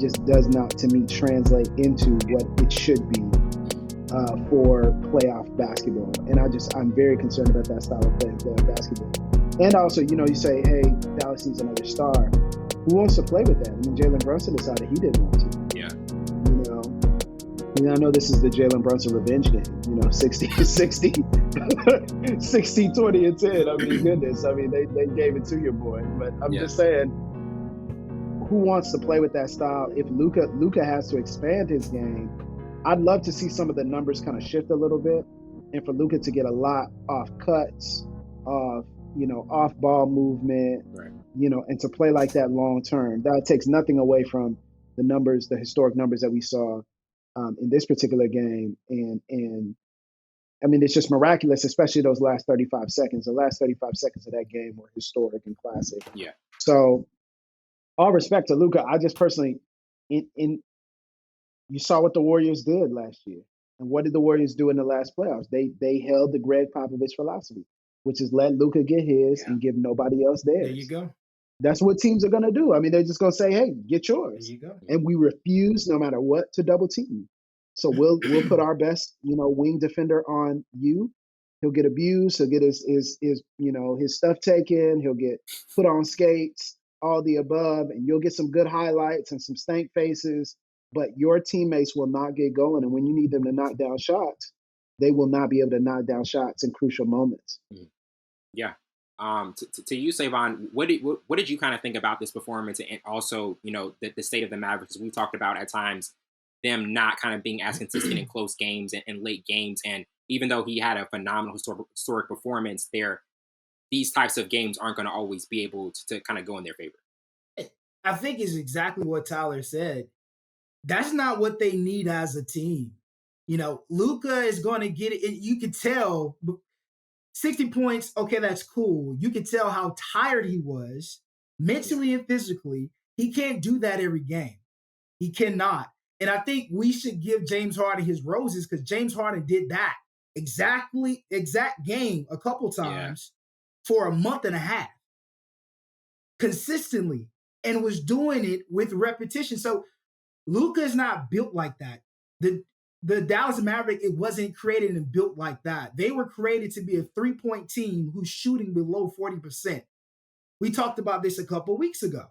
just does not, to me, translate into what it should be for playoff basketball. And I'm very concerned about that style of play in playoff basketball. And also, you say, hey, Dallas needs another star. Who wants to play with that? I mean, Jalen Brunson decided he didn't want to. Yeah. I know this is the Jalen Brunson revenge game, 60, 20, and 10. I mean, goodness. I mean, they gave it to your boy. But I'm just saying, who wants to play with that style? If Luka has to expand his game, I'd love to see some of the numbers kind of shift a little bit, and for Luka to get a lot off cuts, off ball movement, right. And to play like that long term. That takes nothing away from the historic numbers that we saw in this particular game. And I mean, it's just miraculous, especially those last 35 seconds. The last 35 seconds of that game were historic and classic. Yeah. So all respect to Luka. I just personally, you saw what the Warriors did last year. And what did the Warriors do in the last playoffs? They held the Greg Popovich philosophy, which is let Luka get his and give nobody else theirs. There you go. That's what teams are going to do. I mean, they're just going to say, hey, get yours. There you go. And we refuse, no matter what, to double team. So we'll put our best, wing defender on you. He'll get abused. He'll get his stuff taken. He'll get put on skates, all the above, and you'll get some good highlights and some stank faces. But your teammates will not get going. And when you need them to knock down shots, they will not be able to knock down shots in crucial moments. Yeah. To you, Savon, what did you kind of think about this performance, and also, the state of the Mavericks? We talked about at times them not kind of being as consistent in close games and late games. And even though he had a phenomenal historic performance there, these types of games aren't going to always be able to kind of go in their favor. I think it's exactly what Tyler said. That's not what they need as a team. Luka is going to get it. You could tell 60 points. Okay, that's cool. You could tell how tired he was mentally and physically. He can't do that every game. He cannot. And I think we should give James Harden his roses, because James Harden did that exact game a couple times for a month and a half consistently, and was doing it with repetition. So Luka is not built like that. The Dallas Mavericks, it wasn't created and built like that. They were created to be a three-point team who's shooting below 40%. We talked about this a couple weeks ago.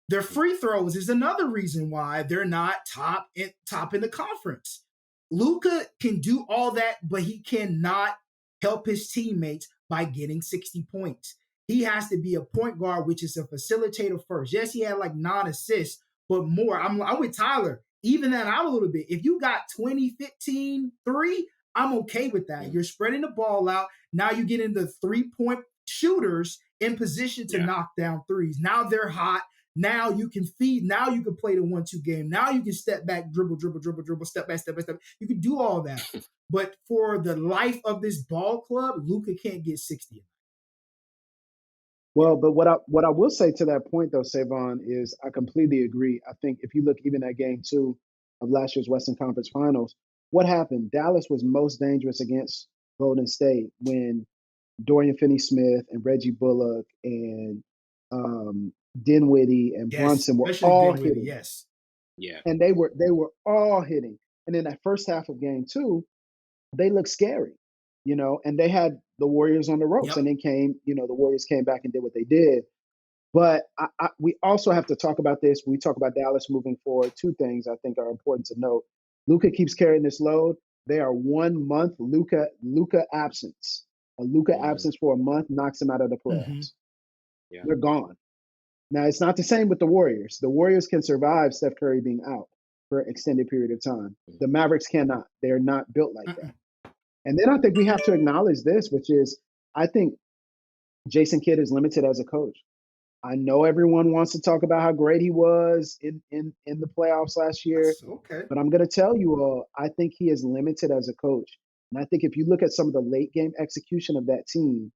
Their free throws is another reason why they're not top in the conference. Luka can do all that, but he cannot help his teammates by getting 60 points. He has to be a point guard, which is a facilitator first. Yes, he had like 9 assists, but more. I'm with Tyler. Even that out a little bit. If you got 20, 15, 3, I'm okay with that. You're spreading the ball out. Now you get into 3-point shooters in position to knock down threes. Now they're hot. Now you can feed. Now you can play the 1-2 game. Now you can step back, dribble, step back. You can do all that. But for the life of this ball club, Luka can't get 60. Well, but what I will say to that point, though, Savon, is I completely agree. I think if you look even at game 2 of last year's Western Conference Finals, what happened? Dallas was most dangerous against Golden State when Dorian Finney-Smith and Reggie Bullock and Dinwiddie and Brunson were all hitting. Yes. Yeah. And they were all hitting. And in that first half of game 2, they looked scary, and they had the Warriors on the ropes. And then the Warriors came back and did what they did. But we also have to talk about this. We talk about Dallas moving forward. 2 things I think are important to note. Luka keeps carrying this load. They are 1 month Luka absence. A Luka absence for a month knocks him out of the playoffs. Yeah. They're gone. Now, it's not the same with the Warriors. The Warriors can survive Steph Curry being out for an extended period of time. The Mavericks cannot. They're not built like that. And then I think we have to acknowledge this, which is I think Jason Kidd is limited as a coach. I know everyone wants to talk about how great he was in the playoffs last year. Okay. But I'm going to tell you all, I think he is limited as a coach. And I think if you look at some of the late game execution of that team,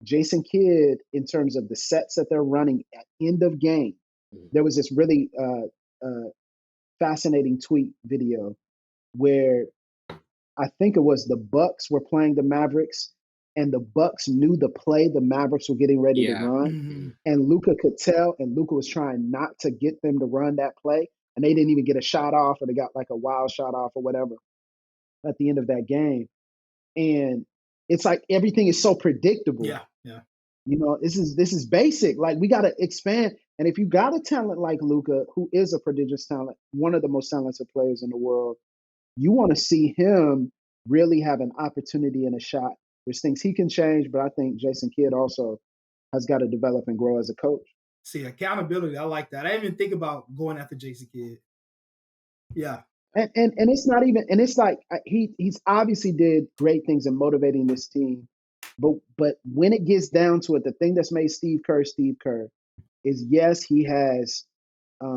Jason Kidd, in terms of the sets that they're running at end of game, there was this really fascinating tweet video where I think it was the Bucks were playing the Mavericks, and the Bucks knew the play the Mavericks were getting ready to run. And Luka could tell, and Luka was trying not to get them to run that play. and they didn't even get a shot off, or they got like a wild shot off or whatever at the end of that game. And it's like everything is so predictable. Yeah, yeah. You know, this is basic. Like, we got to expand. And if you got a talent like Luka, who is a prodigious talent, one of the most talented players in the world, you want to see him really have an opportunity and a shot. There's things he can change, but I think Jason Kidd also has got to develop and grow as a coach. See, accountability, I like that. I didn't even think about going after Jason Kidd. Yeah. And it's not even, and it's like he's obviously did great things in motivating this team, but when it gets down to it, the thing that's made Steve Kerr is, yes, he has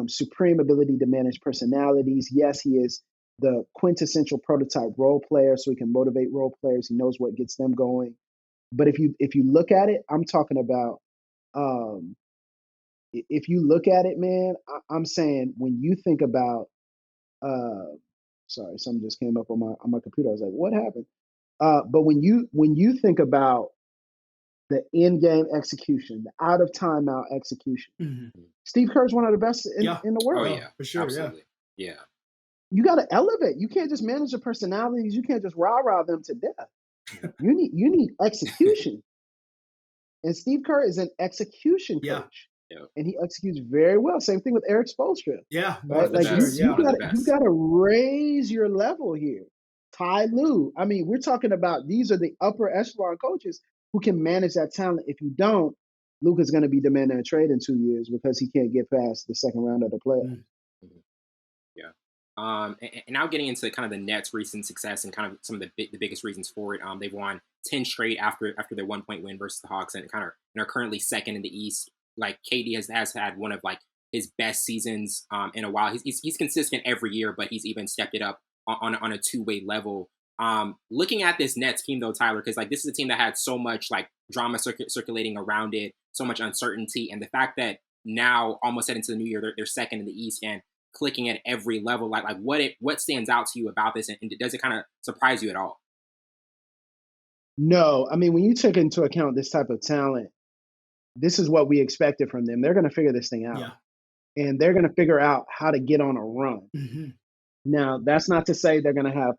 supreme ability to manage personalities. Yes, he is the quintessential prototype role player, so he can motivate role players. He knows what gets them going. But if you look at it, I'm talking about if you look at it, man, I'm saying when you think about sorry, something just came up on my computer. I was like, what happened? But when you think about the in-game execution, the out of timeout execution, Steve Kerr's one of the best in the world. Oh yeah, for sure. Absolutely. Yeah. You got to elevate. You can't just manage the personalities. You can't just rah-rah them to death. You need execution. And Steve Kerr is an execution coach. Yeah. And he executes very well. Same thing with Eric Spoelstra. Yeah. Right? Like you got to raise your level here. Ty Lue. I mean, we're talking about, these are the upper echelon coaches who can manage that talent. If you don't, Luka's going to be demanding a trade in 2 years because he can't get past the second round of the playoffs. Yeah. And now getting into kind of the Nets' recent success and kind of some of the biggest reasons for it. They've won 10 straight after their 1-point win versus the Hawks, and kind of are currently second in the East. Like, KD has had one of like his best seasons in a while. He's consistent every year, but he's even stepped it up on a two-way level. Looking at this Nets team though, Tyler, because like this is a team that had so much like drama circulating around it, so much uncertainty, and the fact that now, almost heading into the new year, they're second in the East and clicking at every level. Like what stands out to you about this, and does it kind of surprise you at all? No, I mean, when you took into account this type of talent, this is what we expected from them. They're going to figure this thing out, and they're going to figure out how to get on a run. Now, that's not to say they're going to have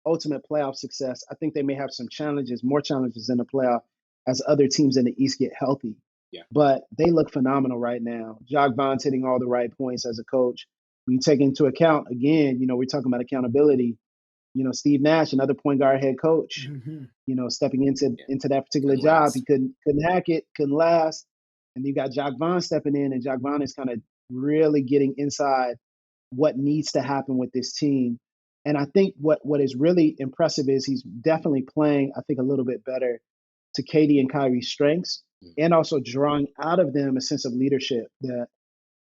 ultimate playoff success. I think they may have some more challenges in the playoff as other teams in the East get healthy. Yeah. But they look phenomenal right now. Jacques Vaughn's hitting all the right points as a coach. When you take into account, again, we're talking about accountability. Steve Nash, another point guard head coach, stepping into that particular job. He couldn't hack it, couldn't last. And you got Jacques Vaughn stepping in, and Jacques Vaughn is kind of really getting inside what needs to happen with this team. And I think what is really impressive is he's definitely playing, I think, a little bit better to KD and Kyrie's strengths, and also drawing out of them a sense of leadership that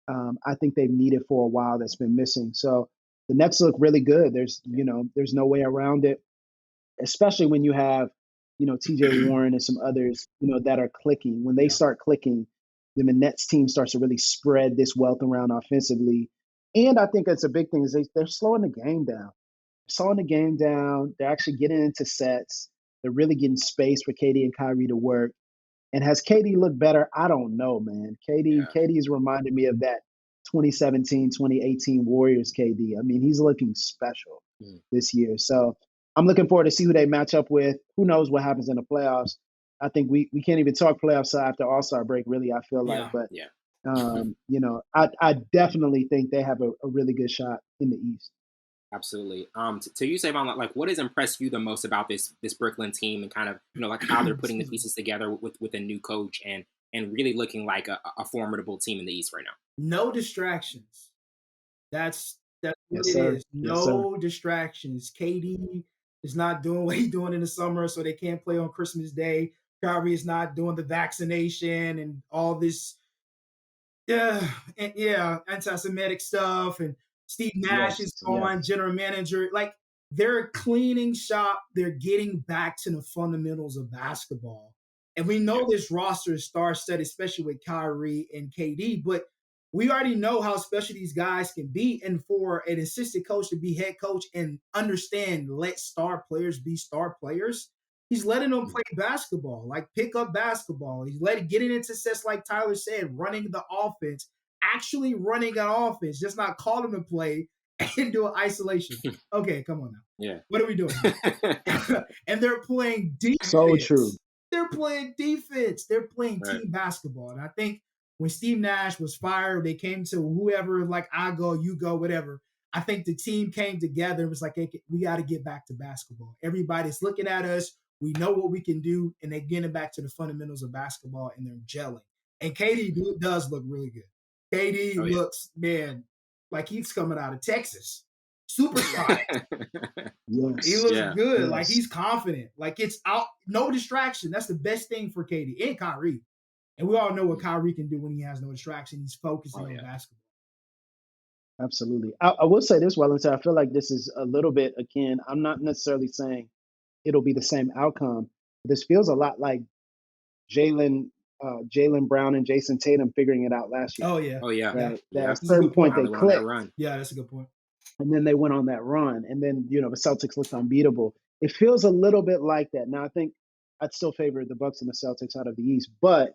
I think they've needed for a while that's been missing. So the Nets look really good. There's no way around it, especially when you have, TJ Warren and some others, that are clicking. When they start clicking, then the Nets team starts to really spread this wealth around offensively. And I think that's a big thing is they're slowing the game down. They're actually getting into sets. They're really getting space for KD and Kyrie to work. And has KD looked better? I don't know, man. KD is reminding me of that 2017, 2018 Warriors KD. I mean, he's looking special this year. So I'm looking forward to see who they match up with. Who knows what happens in the playoffs? I think we can't even talk playoffs after All-Star break, really, I feel like. But, I definitely think they have a really good shot in the East. Absolutely. To you, Savon, like what has impressed you the most about this Brooklyn team, and kind of like how they're putting the pieces together with a new coach and really looking like a formidable team in the East right now? No distractions. That's what it is. No distractions. KD is not doing what he's doing in the summer, so they can't play on Christmas Day. Kyrie is not doing the vaccination and all this anti-Semitic stuff, and Steve Nash is gone, general manager. Like, they're cleaning shop. They're getting back to the fundamentals of basketball. And we know this roster is star-studded, especially with Kyrie and KD, but we already know how special these guys can be. And for an assistant coach to be head coach and understand, let star players be star players, he's letting them play basketball, like pick up basketball. He's getting into sets, like Tyler said, running the offense actually running an offense, just not calling the play and doing isolation. Okay, come on now. Yeah. What are we doing? And they're playing defense. So true. They're playing defense. They're playing Right. team basketball. And I think when Steve Nash was fired, they came to whoever, like, I go, you go, whatever. I think the team came together and was like, hey, we got to get back to basketball. Everybody's looking at us. We know what we can do. And they're getting back to the fundamentals of basketball, and they're gelling. And KD does look really good. KD looks, man, like he's coming out of Texas. Supersonic. Yes. He looks good. Yes. Like he's confident. Like it's out, no distraction. That's the best thing for KD and Kyrie. And we all know what Kyrie can do when he has no distraction. He's focusing on basketball. Absolutely. I will say this, Wellington. I feel like this is a little bit akin. I'm not necessarily saying it'll be the same outcome. This feels a lot like Jaylen Brown and Jason Tatum figuring it out last year. Oh yeah. Right? Yeah. At a certain point they clicked. Yeah, that's a good point. And then they went on that run. And then, the Celtics looked unbeatable. It feels a little bit like that. Now, I think I'd still favor the Bucks and the Celtics out of the East. But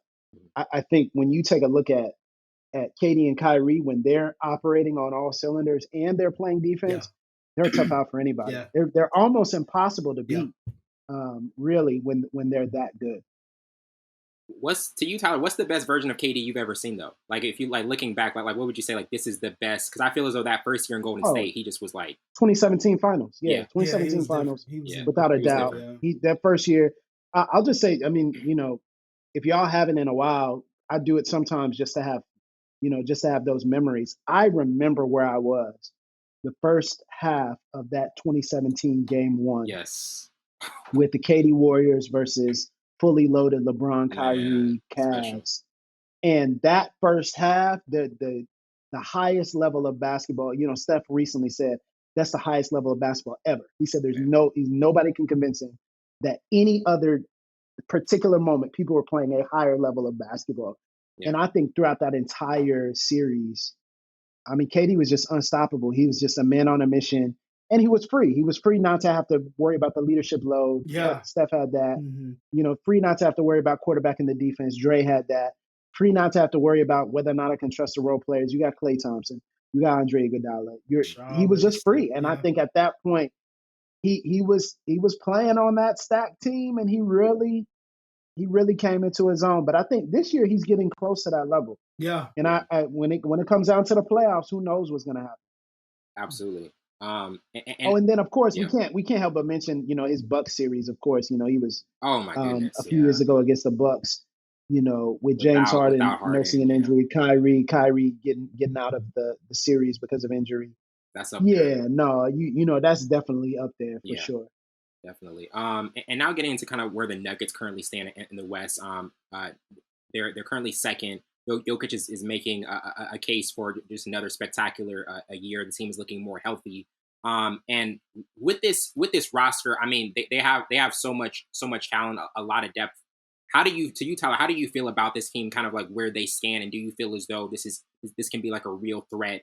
I think when you take a look at KD and Kyrie, when they're operating on all cylinders and they're playing defense, they're a tough out for anybody. Yeah. They're almost impossible to beat, really, when they're that good. To you, Tyler, what's the best version of KD you've ever seen, though? Like, if you, like, looking back, like what would you say, like, this is the best? Because I feel as though that first year in Golden State, he just was like 2017 finals. Yeah. 2017 finals, was without a doubt. That first year, I'll just say, I mean, if y'all haven't in a while, I do it sometimes just to have those memories. I remember where I was the first half of that 2017 game one. Yes. With the KD Warriors versus fully loaded LeBron, Kyrie, Cavs. And that first half, the highest level of basketball, Steph recently said that's the highest level of basketball ever. He said nobody can convince him that any other particular moment people were playing a higher level of basketball. Yeah. And I think throughout that entire series, I mean, KD was just unstoppable. He was just a man on a mission. And he was free. He was free not to have to worry about the leadership load. Yeah. Steph had that. Free not to have to worry about quarterbacking the defense. Dre had that. Free not to have to worry about whether or not I can trust the role players. You got Klay Thompson. You got Andre Iguodala. He was just free. And I think at that point, he was playing on that stacked team, and he really came into his own. But I think this year he's getting close to that level. Yeah. And when it comes down to the playoffs, who knows what's going to happen? Absolutely. And then of course we can't help but mention his Bucks series. Of course, he was my goodness, a few years ago against the Bucks. With James Harden nursing an injury, Kyrie getting out of the series because of injury. That's up there. That's definitely up there for sure. Definitely. And now getting into kind of where the Nuggets currently stand in the West. They're currently second. Jokic is making a case for just another spectacular a year. The team is looking more healthy. And with this roster, I mean, they have so much talent, a lot of depth. Tyler, how do you feel about this team, kind of like where they stand, and do you feel as though this can be like a real threat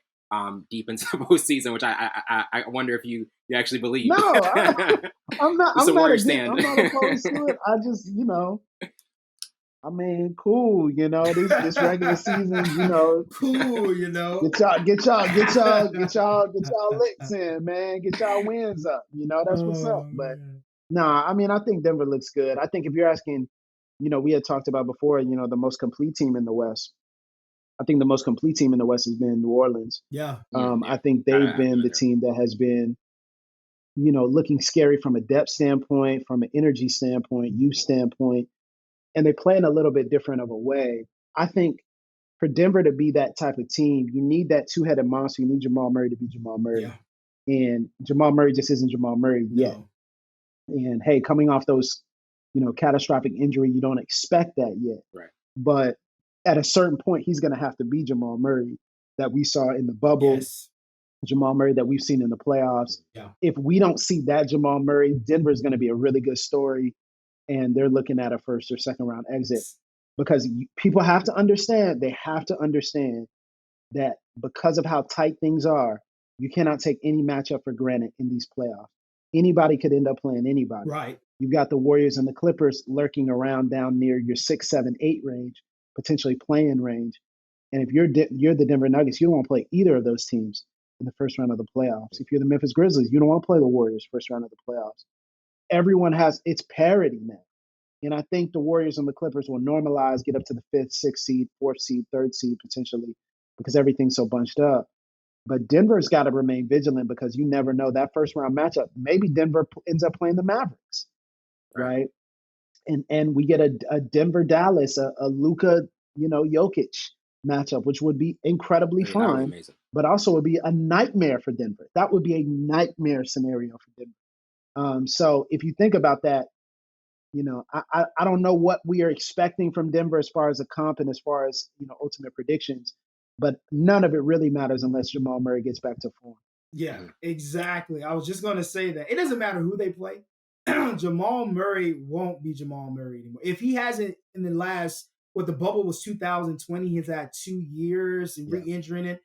deep into the postseason, which I wonder if you actually believe? No, I'm not. So I'm not opposed to it. I just, I mean, cool, this regular season, cool, get y'all licks in, man. Get y'all wins up. That's what's up. But I mean, I think Denver looks good. I think if you're asking, we had talked about before, the most complete team in the West. I think the most complete team in the West has been New Orleans. Yeah. I think they've been the team that has been, looking scary from a depth standpoint, from an energy standpoint, youth standpoint. And they play in a little bit different of a way. I think for Denver to be that type of team, you need that two-headed monster. You need Jamal Murray to be Jamal Murray. Yeah. And Jamal Murray just isn't Jamal Murray yet. And, hey, coming off those, catastrophic injury, you don't expect that yet. Right. But at a certain point, he's going to have to be Jamal Murray that we saw in the bubble, Jamal Murray that we've seen in the playoffs. Yeah. If we don't see that Jamal Murray, Denver is going to be a really good story. And they're looking at a first or second round exit, because people have to understand, that because of how tight things are, you cannot take any matchup for granted in these playoffs. Anybody could end up playing anybody. Right. You've got the Warriors and the Clippers lurking around down near your 6, 7, 8 range, potentially playing range. And if you're the Denver Nuggets, you don't want to play either of those teams in the first round of the playoffs. If you're the Memphis Grizzlies, you don't want to play the Warriors first round of the playoffs. Everyone has it's parity now. And I think the Warriors and the Clippers will normalize, get up to the 5th, 6th seed, 4th seed, 3rd seed potentially, because everything's so bunched up. But Denver's got to remain vigilant because you never know that first round matchup. Maybe Denver ends up playing the Mavericks, right? And we get a Denver Dallas, a Luka, Jokic matchup, which would be incredibly fun, but also would be a nightmare for Denver. That would be a nightmare scenario for Denver. So if you think about that, I don't know what we are expecting from Denver as far as a comp and as far as, ultimate predictions, but none of it really matters unless Jamal Murray gets back to form. Yeah, exactly. I was just going to say that. It doesn't matter who they play. Jamal Murray won't be Jamal Murray anymore. If he hasn't in the last, the bubble was 2020, he's had 2 years and re-injuring it.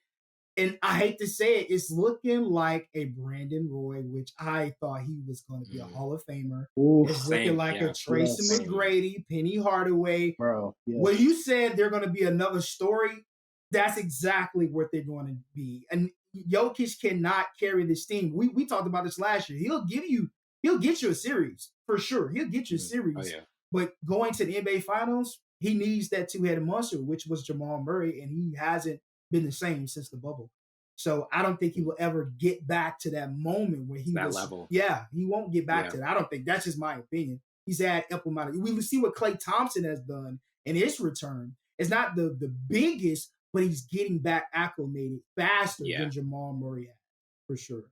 And I hate to say it, it's looking like a Brandon Roy, which I thought he was going to be a Hall of Famer. It's looking like a Tracy McGrady, Penny Hardaway. Bro, when you said they're going to be another story, that's exactly what they're going to be. And Jokic cannot carry this team. We talked about this last year. He'll get you a series for sure. He'll get you a series. Oh, yeah. But going to the NBA Finals, he needs that two-headed monster, which was Jamal Murray, and he hasn't been the same since the bubble. So I don't think he will ever get back to that moment where he was level. Yeah, he won't get back to that. I don't think that's just my opinion. He's had ample amount of. We see what Klay Thompson has done in his return. It's not the biggest, but he's getting back acclimated faster than Jamal Murray had, for sure.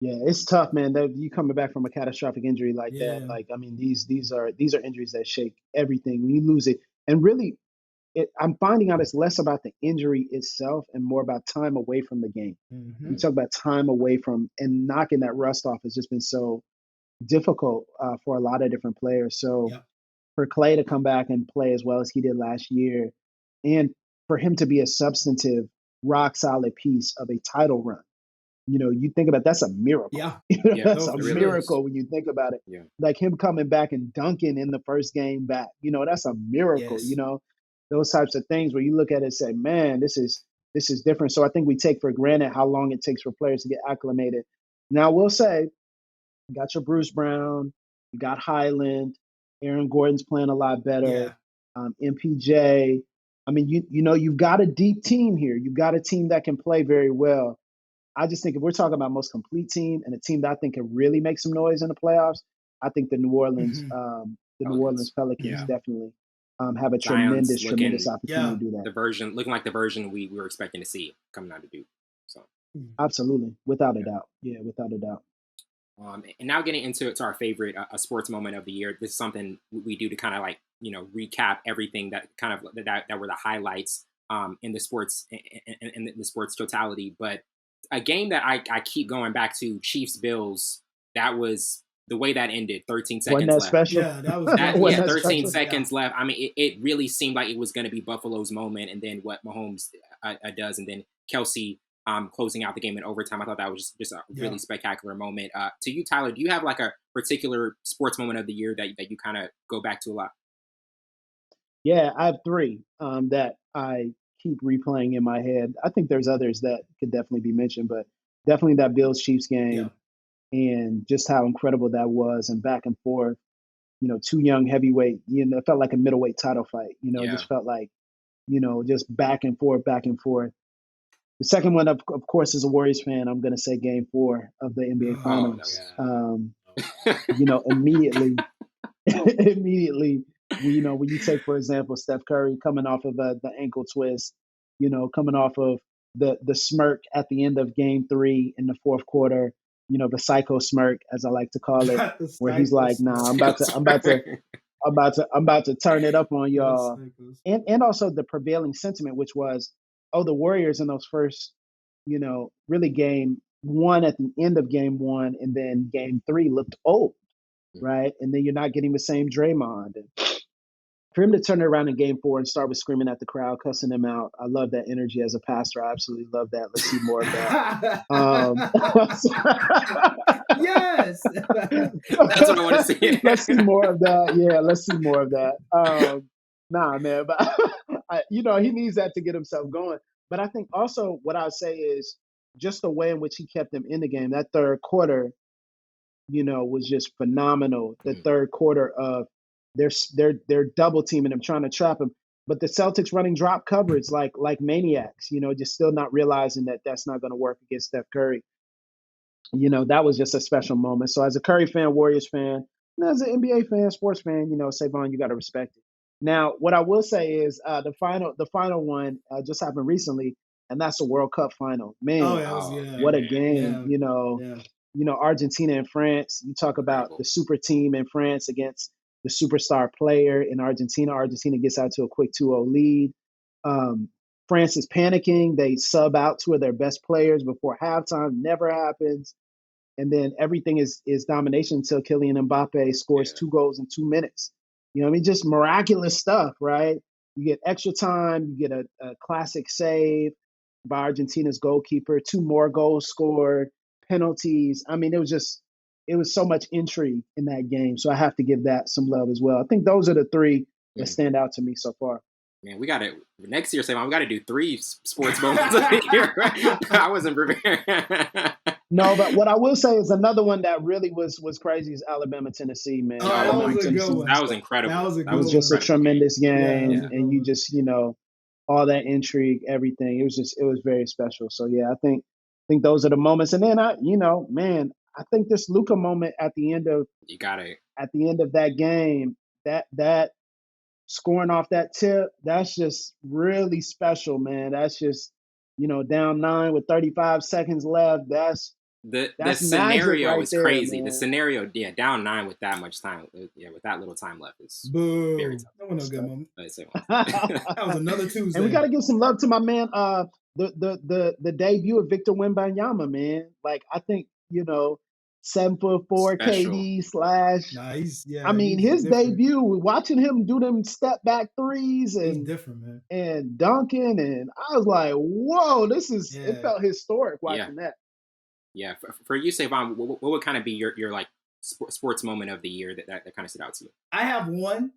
Yeah, it's tough, man. You coming back from a catastrophic injury like that. Like, I mean, these are injuries that shake everything. When you lose it, and really, I'm finding out it's less about the injury itself and more about time away from the game. You talk about time away from and knocking that rust off has just been so difficult for a lot of different players. So for Klay to come back and play as well as he did last year, and for him to be a substantive, rock solid piece of a title run. You think about that's a miracle. That's a miracle when you think about it. Like him coming back and dunking in the first game back. That's a miracle. Those types of things where you look at it and say, man, this is different. So I think we take for granted how long it takes for players to get acclimated. Now we'll say, you got your Bruce Brown, you got Highland, Aaron Gordon's playing a lot better. MPJ. I mean, you've got a deep team here. You've got a team that can play very well. I just think if we're talking about most complete team and a team that I think can really make some noise in the playoffs, I think the New Orleans Pelicans definitely have a tremendous opportunity to do that. Looking like the version we were expecting to see coming out of Duke. So absolutely, without a doubt, without a doubt. And now getting into our favorite a sports moment of the year. This is something we do to kind of recap everything that kind of that were the highlights in the sports in the sports totality, but. A game that I keep going back to, Chiefs-Bills, that was the way that ended, 13 seconds left. Special? Yeah, that was 13 seconds left. I mean, it really seemed like it was going to be Buffalo's moment, and then what Mahomes does, and then Kelsey closing out the game in overtime. I thought that was just a really spectacular moment. To you, Tyler, do you have like a particular sports moment of the year that you kind of go back to a lot? Yeah, I have 3 that I keep replaying in my head. I think there's others that could definitely be mentioned, but definitely that Bills-Chiefs game and just how incredible that was and back and forth. 2 young heavyweight, it felt like a middleweight title fight. It just felt like, just back and forth, back and forth. The second one, of course, as a Warriors fan, I'm going to say Game 4 of the NBA Finals. Immediately, when you take, for example, Steph Curry coming off of the ankle twist, coming off of the smirk at the end of Game 3 in the fourth quarter, the psycho smirk, as I like to call it, where he's like, "Nah, I'm about to turn it up on y'all," and also the prevailing sentiment, which was, oh, the Warriors in those first, really Game 1 at the end of Game 1, and then Game 3 looked old, right? And then you're not getting the same Draymond. And for him to turn it around in Game 4 and start with screaming at the crowd, cussing them out, I love that energy as a pastor. I absolutely love that. Let's see more of that. Yes. That's what I want to see. Let's see more of that. Yeah, let's see more of that. Nah, man, but he needs that to get himself going. But I think also what I'd say is just the way in which he kept them in the game. That third quarter, was just phenomenal. The third quarter of they're double teaming him, trying to trap him. But the Celtics running drop coverage like maniacs, just still not realizing that that's not going to work against Steph Curry. That was just a special moment. So as a Curry fan, Warriors fan, and as an NBA fan, sports fan, Savon, you got to respect it. Now, what I will say is the final one just happened recently, and that's the World Cup final. Man, what a game! Argentina and France. You talk about the super team in France against the superstar player in Argentina. Argentina gets out to a quick 2-0 lead. France is panicking. They sub out two of their best players before halftime. Never happens. And then everything is domination until Kylian Mbappe scores 2 goals in 2 minutes. Just miraculous stuff, right? You get extra time. You get a classic save by Argentina's goalkeeper. 2 more goals scored, penalties. It was so much intrigue in that game. So I have to give that some love as well. I think those are the 3 that stand out to me so far. Man, we got to next year, Savon, we got to do 3 sports moments of the year. I wasn't prepared. No, but what I will say is another one that really was crazy is Alabama, Tennessee, man. That was a good one. That was incredible. That was just a tremendous game, and you just all that intrigue, everything. It was very special. So yeah, I think those are the moments. And then I think this Luka moment at the end of that game, that scoring off that tip, that's just really special, man. That's just down 9 with 35 seconds left. That's the scenario right is there, crazy. man. The scenario, down 9 with that much time, with that little time left is very tough. That was no good moment. That was another Tuesday. And we got to give some love to my man. The debut of Victor Wembanyama, man. Like I think 7'4" KD / Nice. His debut, watching him do them step back threes and he's different, man. And dunking, and I was like, whoa, it felt historic watching that. Yeah, for you, Savon, what would kind of be your like sports moment of the year that kind of stood out to you? I have one.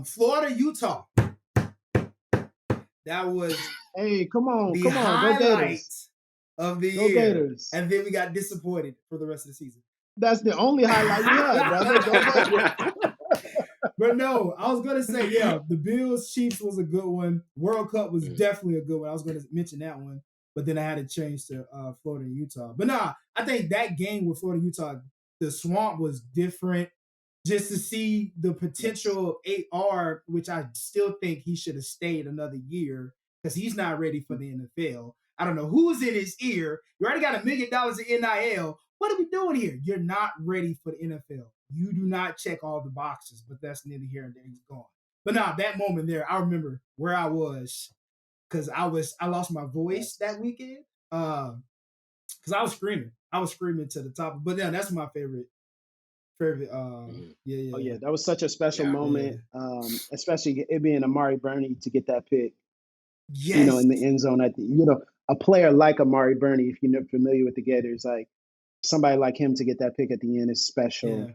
Florida, Utah. That was come on, go Gators. Of the Go year, Gators. And then we got disappointed for the rest of the season. That's the only highlight we had, brother. But no, I was gonna say, the Bills Chiefs was a good one. World Cup was definitely a good one. I was gonna mention that one, but then I had to change to Florida and Utah. But I think that game with Florida Utah, the swamp was different. Just to see the potential of AR, which I still think he should have stayed another year because he's not ready for the NFL. I don't know who's in his ear. You already got $1 million in NIL. What are we doing here? You're not ready for the NFL. You do not check all the boxes, but that's neither here and there. He's gone. But that moment there, I remember where I was because I lost my voice that weekend because I was screaming. I was screaming to the top. But that's my favorite. Oh yeah, that was such a special moment. Especially it being Amari Burney to get that pick. Yes. In the end zone at the a player like Amari Burney, if you're not familiar with the Gators, like somebody like him to get that pick at the end is special. Yeah.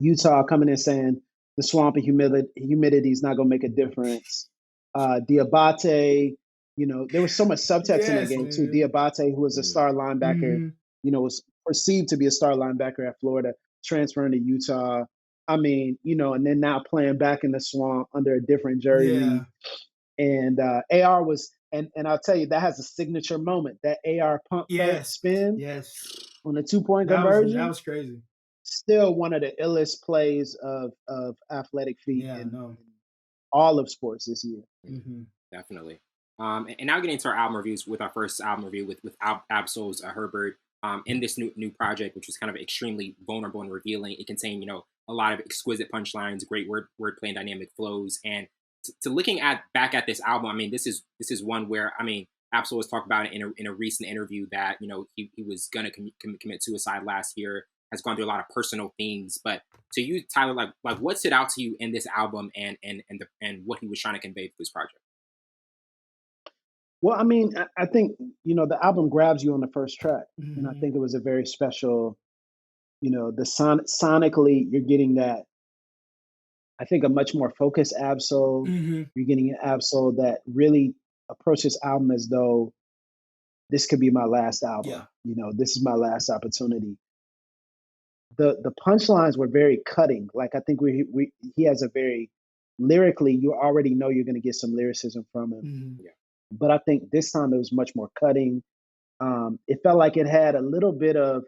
Utah coming in saying the swamp and humidity is not going to make a difference. Diabate, there was so much subtext in that game too. Diabate, who was a star linebacker, was perceived to be a star linebacker at Florida, transferring to Utah. And then now playing back in the swamp under a different jersey. Yeah. And AR was, and I'll tell you, that has a signature moment. That AR pump fake spin on the 2-point conversion. That was crazy. Still one of the illest plays of athletic feet in all of sports this year. Mm-hmm. Definitely. And now getting into our album reviews with our first album review with Ab-Soul's Herbert. In this new project, which was kind of extremely vulnerable and revealing. It contained, a lot of exquisite punchlines, great wordplay and dynamic flows. And to looking back at this album, this is one where Ab-Soul was talking about it in a recent interview that he was gonna commit suicide last year. Has gone through a lot of personal things. But to you, Tyler, like what stood out to you in this album and what he was trying to convey through this project? Well, I think, the album grabs you on the first track. Mm-hmm. And I think it was a very special, sonically, you're getting that I think a much more focused Absol. Mm-hmm. You're getting an Absol that really approaches album as though this could be my last album. Yeah. You know, this is my last opportunity. The punchlines were very cutting. Like I think he has a very lyrically, you already know you're going to get some lyricism from him. Mm-hmm. Yeah. But I think this time it was much more cutting. It felt like it had a little bit of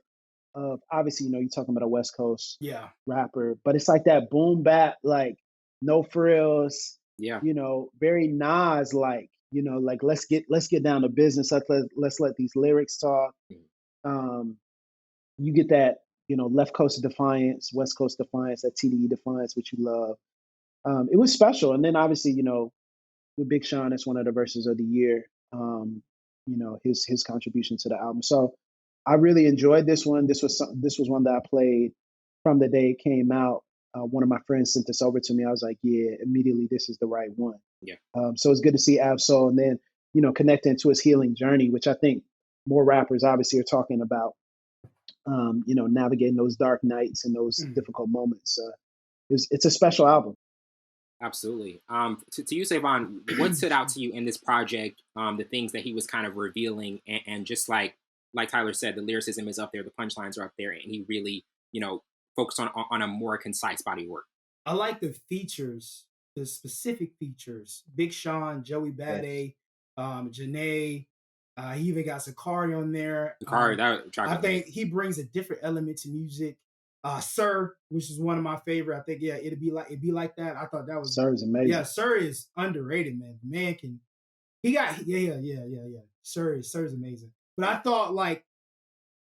obviously, you know, you're talking about a West Coast rapper, but it's like that boom bap, like no frills, Yeah. you know, very Nas like, you know, like let's get down to business. Let's let these lyrics talk. You get that, you know, left coast defiance, West Coast defiance, that TDE defiance, which you love. It was special. And then obviously, you know, with Big Sean, it's one of the verses of the year. You know, his contribution to the album. So I really enjoyed this one. This was one that I played from the day it came out. One of my friends sent this over to me. I was like, yeah, immediately this is the right one. Yeah. So it's good to see Absol, and then, you know, connecting to his healing journey, which I think more rappers obviously are talking about. You know, navigating those dark nights and those difficult moments. It's a special album. Absolutely. To you, Savon, what stood out to you in this project? The things that he was kind of revealing, and just like Tyler said, the lyricism is up there, the punchlines are up there, and he really, you know, focused on a more concise body of work. I like the features, the specific features. Big Sean, Joey Badae, Janae. He even got Sakari on there. I think he brings a different element to music. Sir, which is one of my favorite. I think it'd be like that. I thought that was Sir's amazing. Yeah, Sir is underrated, man. The man can. He got Sir's amazing. But I thought like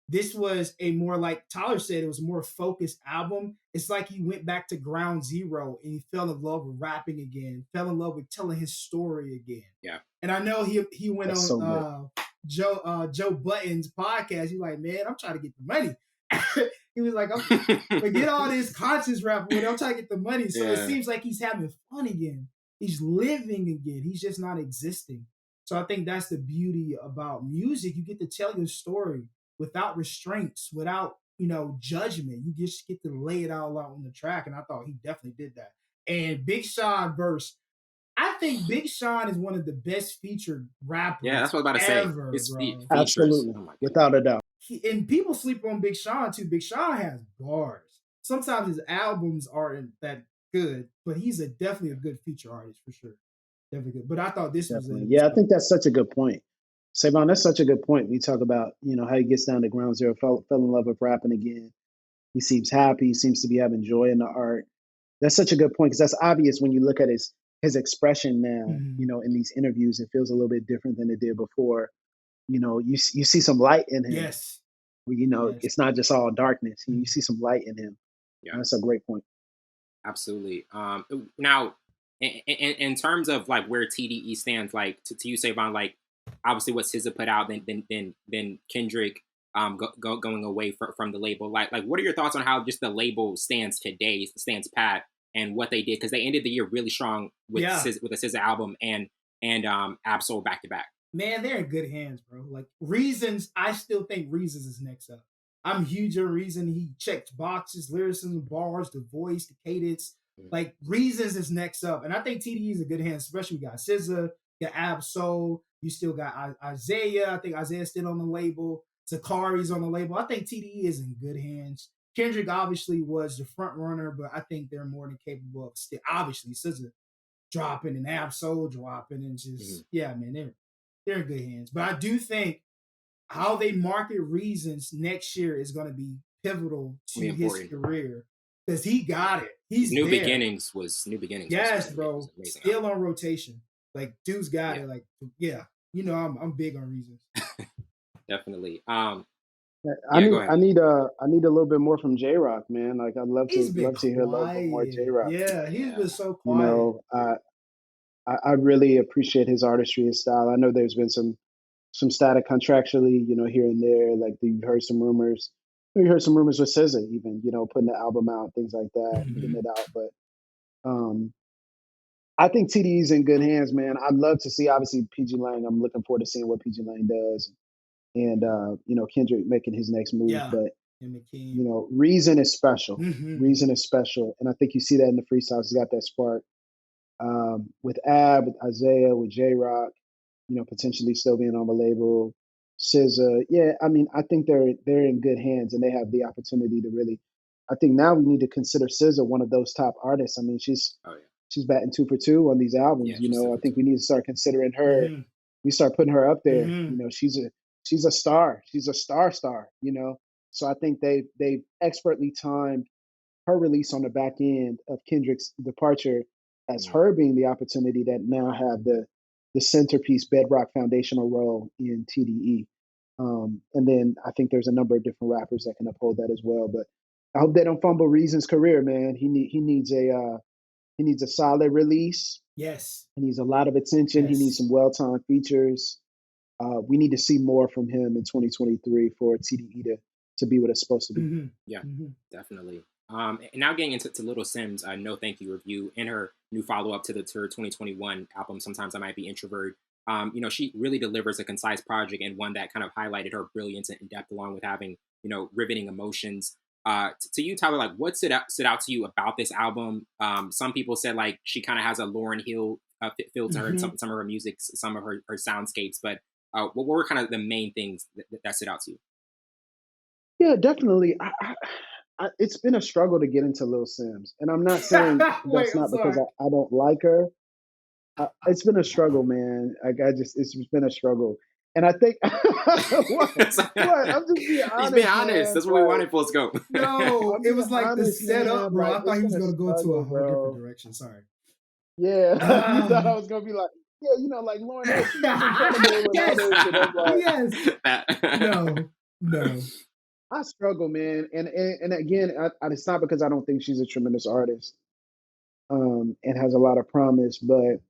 this was a more, like Tyler said, it was a more focused album. It's like he went back to ground zero and he fell in love with rapping again, fell in love with telling his story again. Yeah. And I know he went That's on Joe Button's podcast. He's like, man, I'm trying to get the money. He was like, forget all this conscious rap, but I'm trying to get the money. So it seems like he's having fun again. He's living again. He's just not existing. So I think that's the beauty about music. You get to tell your story without restraints, without, you know, judgment. You just get to lay it all out on the track. And I thought he definitely did that. And Big Sean verse, I think Big Sean is one of the best featured rappers. Yeah, that's what I was about to ever, say. His bro. Absolutely, without a doubt. And people sleep on Big Sean too. Big Sean has bars. Sometimes his albums aren't that good, but he's definitely a good feature artist for sure. Definitely good. But I thought this was I think that's such a good point. Savon, that's such a good point. We talk about, you know, how he gets down to ground zero, fell in love with rapping again. He seems happy. He seems to be having joy in the art. That's such a good point because that's obvious when you look at his expression now. You know, in these interviews, it feels a little bit different than it did before. You know, you see some light in him. Yes. You know, it's not just all darkness. You see some light in him. Yeah, that's a great point. Absolutely. Now, in terms of like where TDE stands, like to you, Savon, like obviously what SZA put out, then Kendrick going away from the label. Like what are your thoughts on how just the label stands today, stands pat, and what they did, because they ended the year really strong with with the SZA album and Absol back to back. Man, they're in good hands, bro. Like Reasons, I still think Reasons is next up. I'm huge on Reason. He checks boxes, lyricism, bars, the voice, the cadence. Like Reasons is next up, and I think TDE is in good hands. Especially we got SZA, you got Absol, you still got Isaiah. I think Isaiah's still on the label. Zakari's on the label. I think TDE is in good hands. Kendrick obviously was the front runner, but I think they're more than capable of still. Obviously, SZA dropping and Absol dropping, and just man, they're in good hands. But I do think how they market Reasons next year is going to be pivotal to his career because he got it. He's New there. Beginnings. Yes, bro. Still on rotation. Like dude's got it. Like you know, I'm big on Reasons. Definitely. I need a little bit more from J-Rock, man. Like I'd love to hear a little bit more J-Rock. Yeah, he's been so quiet. You know, I really appreciate his artistry, his style. I know there's been some static contractually, you know, here and there. Like you've heard some rumors. You heard some rumors with SZA, even, you know, putting the album out, things like that, getting it out. But I think TDE's in good hands, man. I'd love to see, obviously, PG Lang. I'm looking forward to seeing what PG Lang does, and you know, Kendrick making his next move. But and McKean. You know, Reason is special. Mhm. Reason is special, and I think you see that in the freestyles. He's got that spark. With Ab, with Isaiah, with J Rock, you know, potentially still being on the label. SZA, yeah, I mean, I think they're in good hands, and they have the opportunity to really. I think now we need to consider SZA one of those top artists. I mean, she's batting 2 for 2 on these albums. Yeah, you know, I think 2 for 2. we need to start considering her. Mhm. We start putting her up there. Mhm. You know, she's a star. She's a star. You know, so I think they've expertly timed her release on the back end of Kendrick's departure as her being the opportunity that now have the centerpiece bedrock foundational role in TDE. And then I think there's a number of different rappers that can uphold that as well. But I hope they don't fumble Reason's career, man. He needs a solid release. Yes. He needs a lot of attention. He needs some well-timed features. We need to see more from him in 2023 for TDE to be what it's supposed to be. Mm-hmm. Yeah, definitely. And now getting into Little Simz, No Thank You review, and her new follow-up to her 2021 album, Sometimes I Might Be Introvert. You know, she really delivers a concise project and one that kind of highlighted her brilliance and depth, along with having, you know, riveting emotions. To you, Tyler, like, what stood out to you about this album? Some people said, like, she kind of has a Lauryn Hill feel to her in some of her music, some of her soundscapes. But what were kind of the main things that stood out to you? Yeah, definitely. It's been a struggle to get into Lil Simz, and I'm not saying that's not because I don't like her. It's been a struggle, man. It's been a struggle, and I think what? I'm just being honest. He's being honest. Man. That's what we wanted. Full scope. No, it was like the setup, bro. Like, I thought he was gonna go to a whole bro. different direction. Sorry. Yeah, you thought I was gonna be like, yeah, you know, like Lauryn Hill. Yes. No. I struggle, man, and again, it's not because I don't think she's a tremendous artist, and has a lot of promise, but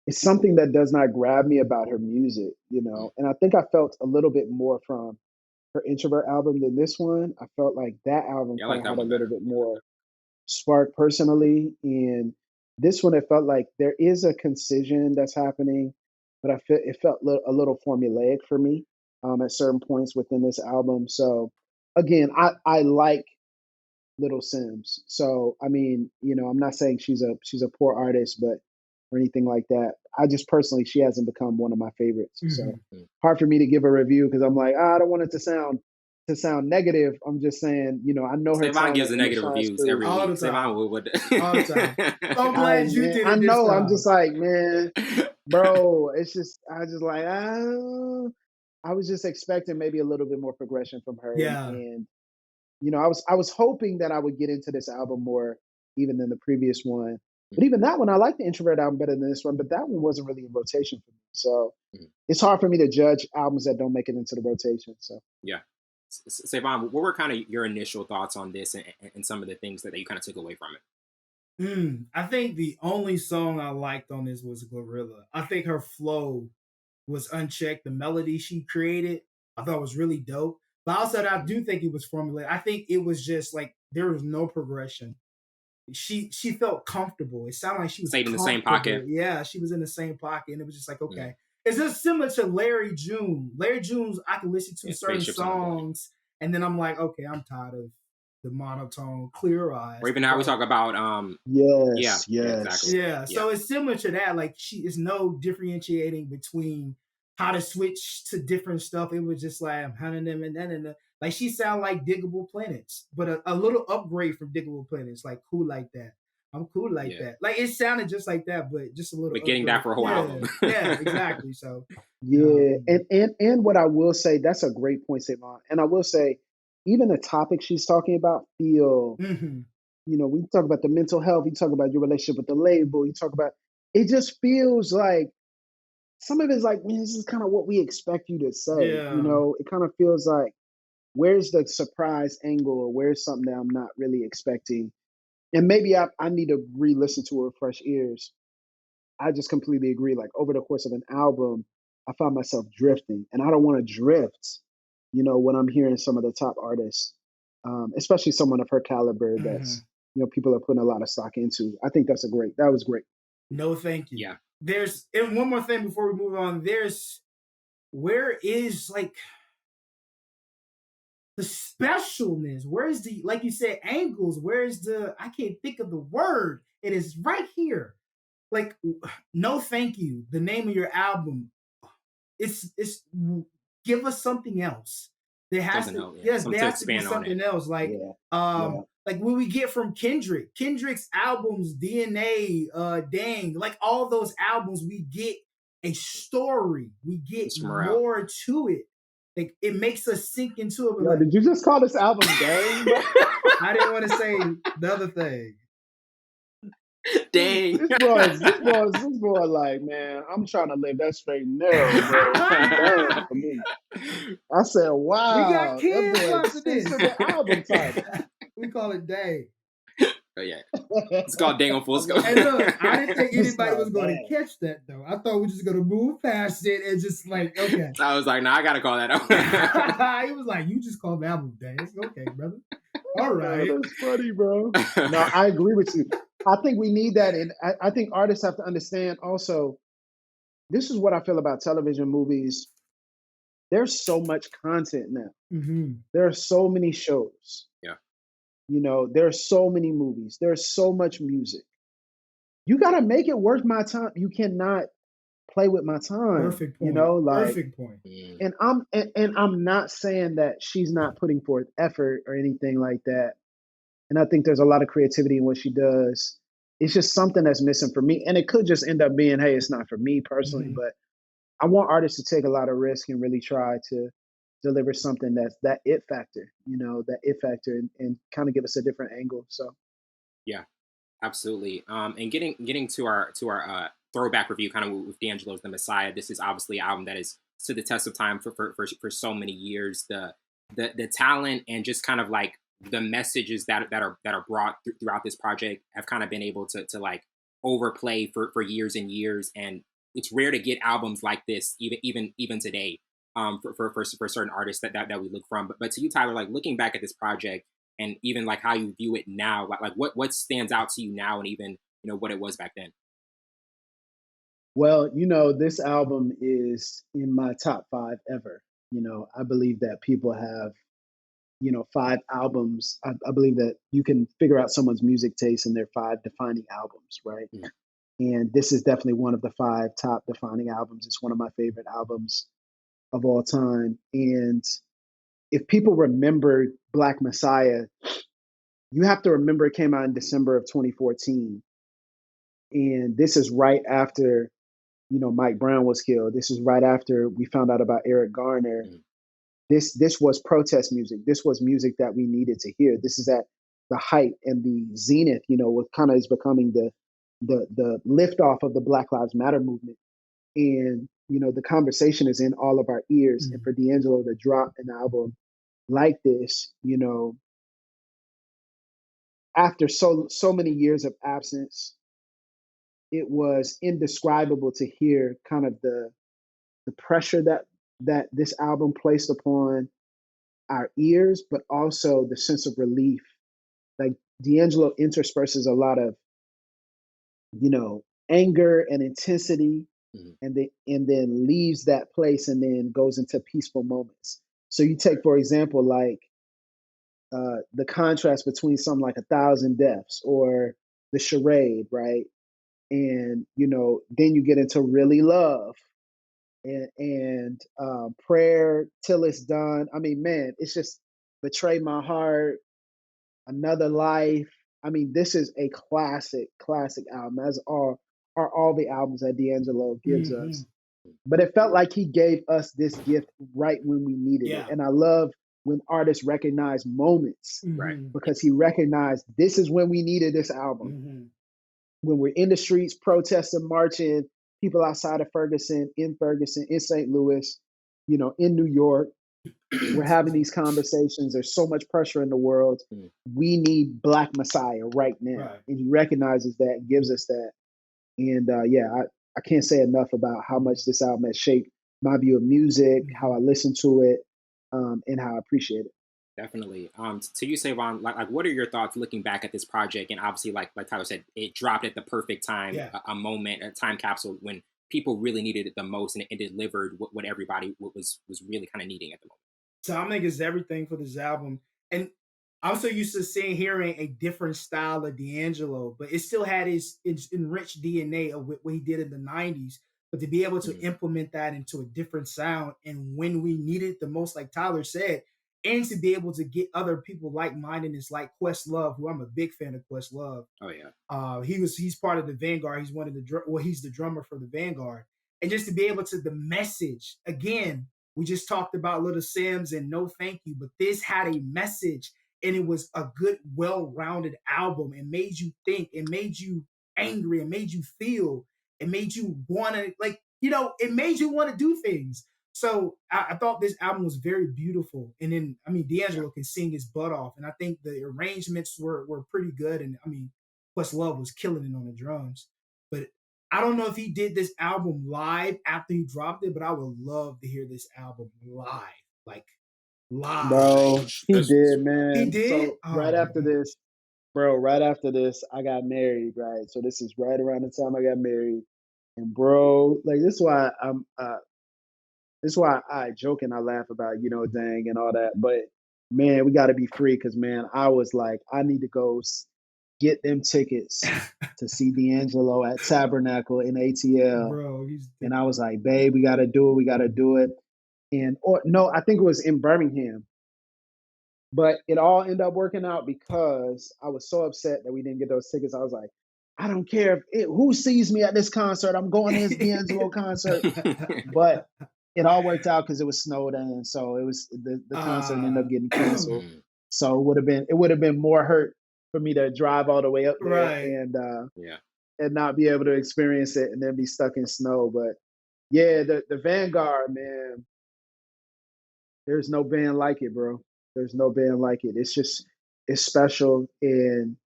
it's something that does not grab me about her music, you know. And I think I felt a little bit more from her Introvert album than this one. I felt like that album kind of had a little bit more spark personally, and this one it felt like there is a concision that's happening, but it felt a little formulaic for me. At certain points within this album. So again, I like Little Simz. So I mean, you know, I'm not saying she's a poor artist, but or anything like that. I just personally, she hasn't become one of my favorites. So hard for me to give a review because I'm like, I don't want it to sound negative. I'm just saying, you know, I know her. Savon gives the negative reviews every week. Savon would. All the time. I'm glad you did it. I know. I'm just like, man, bro. It's just I just like I was just expecting maybe a little bit more progression from her. Yeah. And you know, I was hoping that I would get into this album more even than the previous one. But even that one, I like the Introvert album better than this one, but that one wasn't really in rotation for me. So it's hard for me to judge albums that don't make it into the rotation. So yeah. Savon, what were kind of your initial thoughts on this and some of the things that you kind of took away from it? I think the only song I liked on this was Glorilla. I think her flow was unchecked. The melody she created, I thought was really dope. But also, I do think it was formulated. I think it was just like there was no progression. She felt comfortable. It sounded like she was stayed in the same pocket. Yeah, she was in the same pocket, and it was just like okay. It's just similar to Larry June. Larry June's, I can listen to certain songs, and then I'm like, okay, I'm tired of the monotone, clear eyes. Or even how we talk about yes. Exactly. Yeah. So it's similar to that. Like she is no differentiating between how to switch to different stuff. It was just like like she sound like Diggable Planets, but a little upgrade from Diggable Planets, like cool like that. I'm cool like that. Like it sounded just like that, but just a little. But getting that for a whole album. Yeah, exactly. So and what I will say, that's a great point, Savon. And I will say, even the topic she's talking about feel, you know, we talk about the mental health, you talk about your relationship with the label, you talk about, it just feels like, some of it's like, man, this is kind of what we expect you to say. Yeah. You know, it kind of feels like, where's the surprise angle or where's something that I'm not really expecting? And maybe I need to re-listen to it with fresh ears. I just completely agree. Like over the course of an album, I found myself drifting, and I don't want to drift, you know, when I'm hearing some of the top artists, especially someone of her caliber that's, you know, people are putting a lot of stock into. I think that was great. No, thank you. Yeah. And one more thing before we move on, where is like, the specialness? Where's the, like you said, angles? Where's the, I can't think of the word. It is right here. Like, No Thank You, the name of your album. It's give us something else. There has Something to, else, yeah. yes, Something there to has to be expand on something it. else. Like, like what we get from Kendrick. Kendrick's albums, DNA, Dang, like all those albums, we get a story. We get It's morale. more to it. Like, it makes us sink into it. Yo, Like, did you just call this album Dang, bro? I didn't want to say the other thing. Dang. This boy, like, man, I'm trying to live that straight and narrow, bro. Dang for me. I said, wow. We got kids that boy watching this. extensive album title. We call it Dang. Oh yeah, it's called Dang on Full Scope. And look, I didn't think It's anybody not was going to bad. catch that though. I thought we were just going to move past it and just like, okay. I was like, nah, I gotta call that out. He was like, you just called the album Dang. It's okay, brother. All right. Oh, that's funny, bro. No, I agree with you. I think we need that, and I think artists have to understand also. This is what I feel about television, movies. There's so much content now. Mm-hmm. There are so many shows. Yeah. You know, there are so many movies. There's so much music. You got to make it worth my time. You cannot play with my time. Perfect point. You know, like, perfect point. And I'm not saying that she's not putting forth effort or anything like that. And I think there's a lot of creativity in what she does. It's just something that's missing for me. And it could just end up being, hey, it's not for me personally, but I want artists to take a lot of risk and really try to deliver something that's that it factor, that it factor, and kind of give us a different angle. So yeah, absolutely. And getting to our throwback review, kind of with D'Angelo's The Messiah. This is obviously an album that is stood the test of time for so many years. The talent and just kind of like the messages that are brought throughout this project have kind of been able to like overplay for years and years. And it's rare to get albums like this even today. For certain artists that we look from, but to you, Tyler, like looking back at this project and even like how you view it now, like what stands out to you now, and even what it was back then. Well, this album is in my top 5 ever. I believe that people have 5 albums. I believe that you can figure out someone's music taste in their 5 defining albums, right? Mm. And this is definitely one of the 5 top defining albums. It's one of my favorite albums of all time. And if people remember Black Messiah, you have to remember it came out in December of 2014. And this is right after, Mike Brown was killed. This is right after we found out about Eric Garner. Mm. This was protest music. This was music that we needed to hear. This is at the height and the zenith, what kind of is becoming the liftoff of the Black Lives Matter movement. And, the conversation is in all of our ears. Mm-hmm. And for D'Angelo to drop an album like this, after so many years of absence, it was indescribable to hear kind of the pressure that this album placed upon our ears, but also the sense of relief. Like D'Angelo intersperses a lot of, anger and intensity. Mm-hmm. and then leaves that place and then goes into peaceful moments. So you take, for example, like the contrast between something like 1,000 Deaths or The Charade, right? And, then you get into Really Love and Prayer Till It's Done. I mean, man, it's just Betray My Heart, Another Life. I mean, this is a classic album, as are all the albums that D'Angelo gives mm-hmm. us. But it felt like he gave us this gift right when we needed it. And I love when artists recognize moments, right? Because he recognized this is when we needed this album. Mm-hmm. When we're in the streets, protesting, marching, people outside of Ferguson, in St. Louis, in New York, we're having these conversations. There's so much pressure in the world. Mm. We need Black Messiah right now. Right. And he recognizes that, gives us that. And I can't say enough about how much this album has shaped my view of music, how I listen to it, and how I appreciate it. Definitely. To you, Savon, like what are your thoughts looking back at this project? And obviously, like Tyler said, it dropped at the perfect time, a moment, a time capsule when people really needed it the most, and it delivered what everybody was really kind of needing at the moment. Dominic is everything for this album. And I'm so used to hearing a different style of D'Angelo, but it still had its enriched DNA of what he did in the 90s. But to be able to implement that into a different sound and when we needed it the most, like Tyler said, and to be able to get other people like-mindedness like Questlove, who I'm a big fan of Questlove. Oh yeah. He's part of the Vanguard. He's one of he's the drummer for the Vanguard. And just to be able to the message, again, we just talked about Little Simz and No Thank You, but this had a message and it was a good, well-rounded album. It made you think, it made you angry, it made you feel, it made you want to, it made you want to do things. So I thought this album was very beautiful. And then, D'Angelo can sing his butt off. And I think the arrangements were pretty good. And Questlove was killing it on the drums. But I don't know if he did this album live after he dropped it, but I would love to hear this album live. Like, live. Bro, he did, man. He did? So right after this, I got married, right? So this is right around the time I got married. And bro, like this is why I joke and I laugh about, dang and all that. But man, we got to be free because, man, I was like, I need to go get them tickets to see D'Angelo at Tabernacle in ATL. Bro, and I was like, babe, we got to do it. We got to do it. No, I think it was in Birmingham. But it all ended up working out because I was so upset that we didn't get those tickets. I was like, I don't care who sees me at this concert. I'm going to his D'Angelo concert. But it all worked out because it was snowed in, so it was the concert ended up getting canceled. So it would have been more hurt for me to drive all the way up there and not be able to experience it and then be stuck in snow. But yeah, the Vanguard, man, there's no band like it, bro. There's no band like it. It's special, and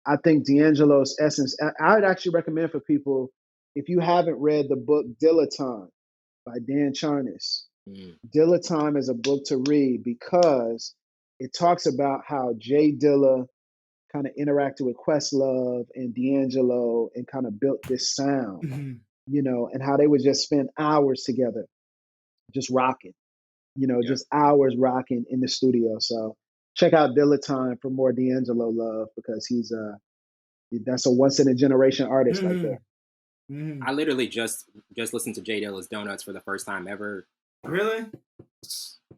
I think D'Angelo's essence. I would actually recommend for people, if you haven't read the book Dilettante by Dan Charnas. Dilettante is a book to read because it talks about how Jay Dilla kind of interacted with Questlove and D'Angelo and kind of built this sound, and how they would just spend hours together just rocking, just hours rocking in the studio. So check out Dilettante for more D'Angelo love because that's a once in a generation artist right there. I literally just listened to Jay Dilla's Donuts for the first time ever. Really?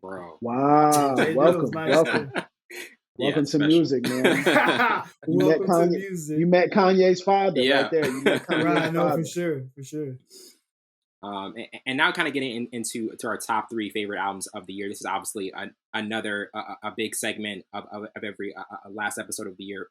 Bro. Wow. Welcome. Welcome to music, man. Welcome to music. You met Kanye's father right there. You met Kanye's right, no, father. for sure. And now kind of getting into our top 3 favorite albums of the year. This is obviously another a big segment of every last episode of the year.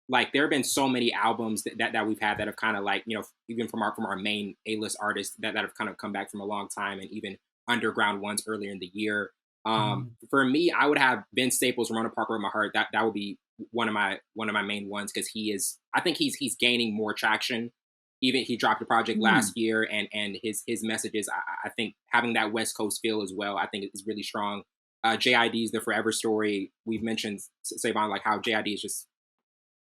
Like there have been so many albums that we've had that have kind of like, even from our main A-list artists that have kind of come back from a long time, and even underground ones earlier in the year. For me, I would have Ben Staples, Ramona Parker in my heart. That would be one of my main ones because I think he's gaining more traction. Even he dropped a project last year, and his messages, I think having that West Coast feel as well, I think is really strong. JID's The Forever Story. We've mentioned Savon, like how JID is just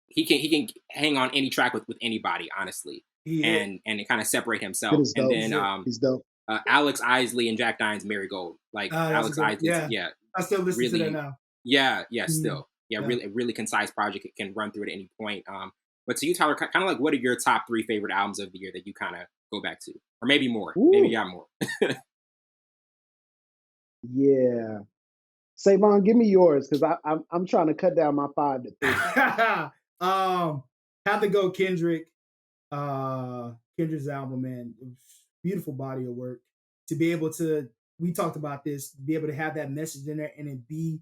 he can hang on any track with anybody, honestly, and it kind of separate himself. And then he's dope. Alex Isley and Jack Dyne's Marigold. Like Alex Isley, I still listen to that now. Still. Really concise project. It can run through at any point. But to you, Tyler, kind of like what are your top 3 favorite albums of the year that you kind of go back to? Or maybe more. Ooh. Maybe you got more. Yeah. Savon, give me yours because I'm trying to cut down my 5 to 3. Have to go Kendrick. Kendrick's album, man. Beautiful body of work. To be able to, we talked about this, be able to have that message in there and it be,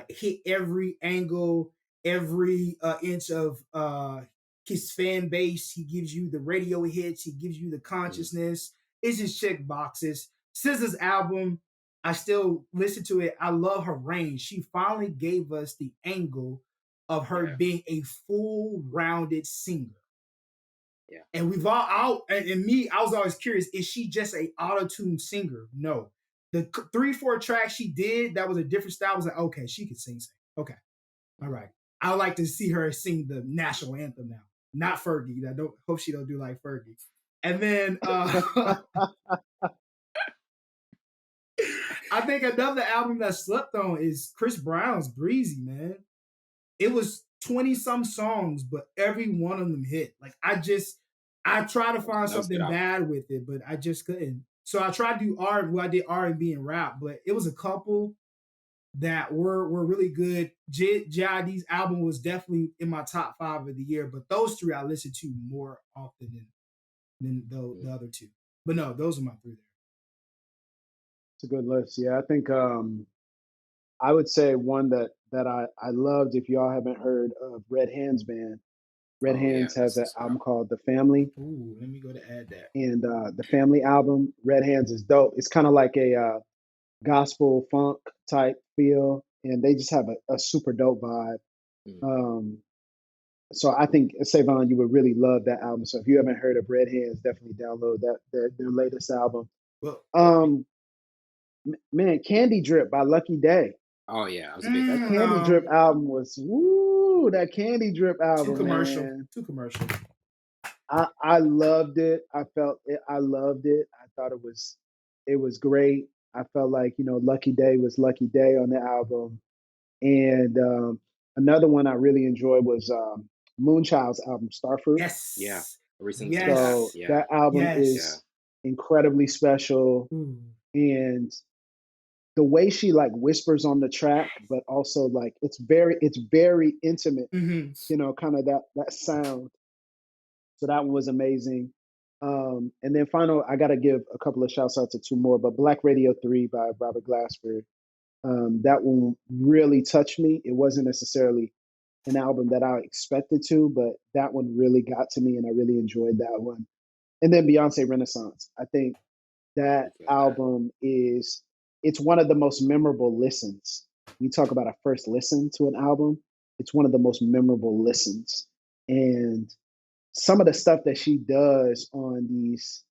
hit every angle, every inch of his fan base. He gives you the radio hits. He gives you the consciousness. It's just check boxes. SZA's album, I still listen to it. I love her range. She finally gave us the angle of her being a full-rounded singer. Yeah. And we've all, and me, I was always curious, is she just a auto-tune singer? No. The 3-4 tracks she did, that was a different style. I was like, okay, she can sing. Okay. All right. I would like to see her sing the national anthem now. Not Fergie. I don't hope she don't do like Fergie. And then I think another album that slept on is Chris Brown's Breezy, man. It was 20-some songs, but every one of them hit. Like I tried to find something bad with it, but I just couldn't. So I tried to do I did R&B and rap, but it was a couple that were really good. J.I.D's album was definitely in my top 5 of the year, but those 3 I listened to more often than the other 2. But no, those are my 3 there. It's a good list. Yeah, I think I would say one that I loved, if y'all haven't heard of Red Hands Band. Red Hands has an album called The Family. Ooh, let me go to add that. And the Family album, Red Hands, is dope. It's kind of like a gospel funk type feel, and they just have a super dope vibe. So I think, Savon, you would really love that album. So if you haven't heard of Red Hands, definitely download their latest album. Well, man, Candy Drip by Lucky Day. Oh yeah, I was a big fan. That Candy Drip album was that Candy Drip album. Too commercial. I loved it. I felt it. I loved it. I thought it was great. I felt like, Lucky Day was Lucky Day on the album. And another one I really enjoyed was Moonchild's album, Starfruit. Yes. Yeah. So that album is incredibly special. And the way she like whispers on the track, but also like it's very intimate, kind of that sound. So that one was amazing. And then final, I got to give a couple of shouts out to 2 more, but Black Radio 3 by Robert Glasper. That one really touched me. It wasn't necessarily an album that I expected to, but that one really got to me and I really enjoyed that one. And then Beyonce Renaissance. I think that album it's one of the most memorable listens. We talk about a first listen to an album. It's one of the most memorable listens. And some of the stuff that she does on these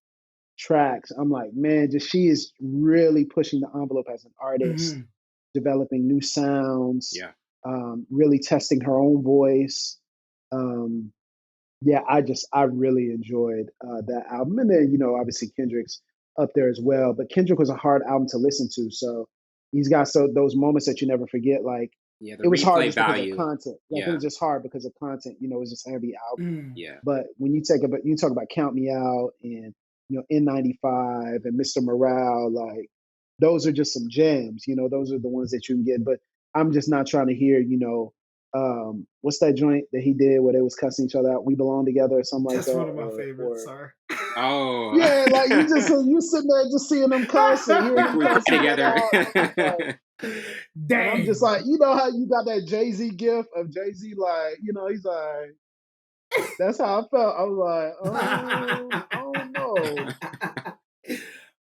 tracks, I'm like, man, she is really pushing the envelope as an artist, developing new sounds, really testing her own voice. I really enjoyed that album. And then, obviously Kendrick's up there as well. But Kendrick was a hard album to listen to. So he's got those moments that you never forget. Like it was hard just because of content. It was just hard because of content. It was just a heavy album. But when you talk about Count Me Out and N95 and Mr. Morale, like those are just some gems. Those are the ones that you can get. But I'm just not trying to hear, what's that joint that he did where they was cussing each other out? We Belong Together or something like that. That's one of my favorites. Sorry. Oh. Yeah, like you sitting there just seeing them cussing, hearing them cussing together. Dang. I'm just like, how you got that Jay-Z gif of Jay-Z, like, he's like, that's how I felt. I was like, oh no.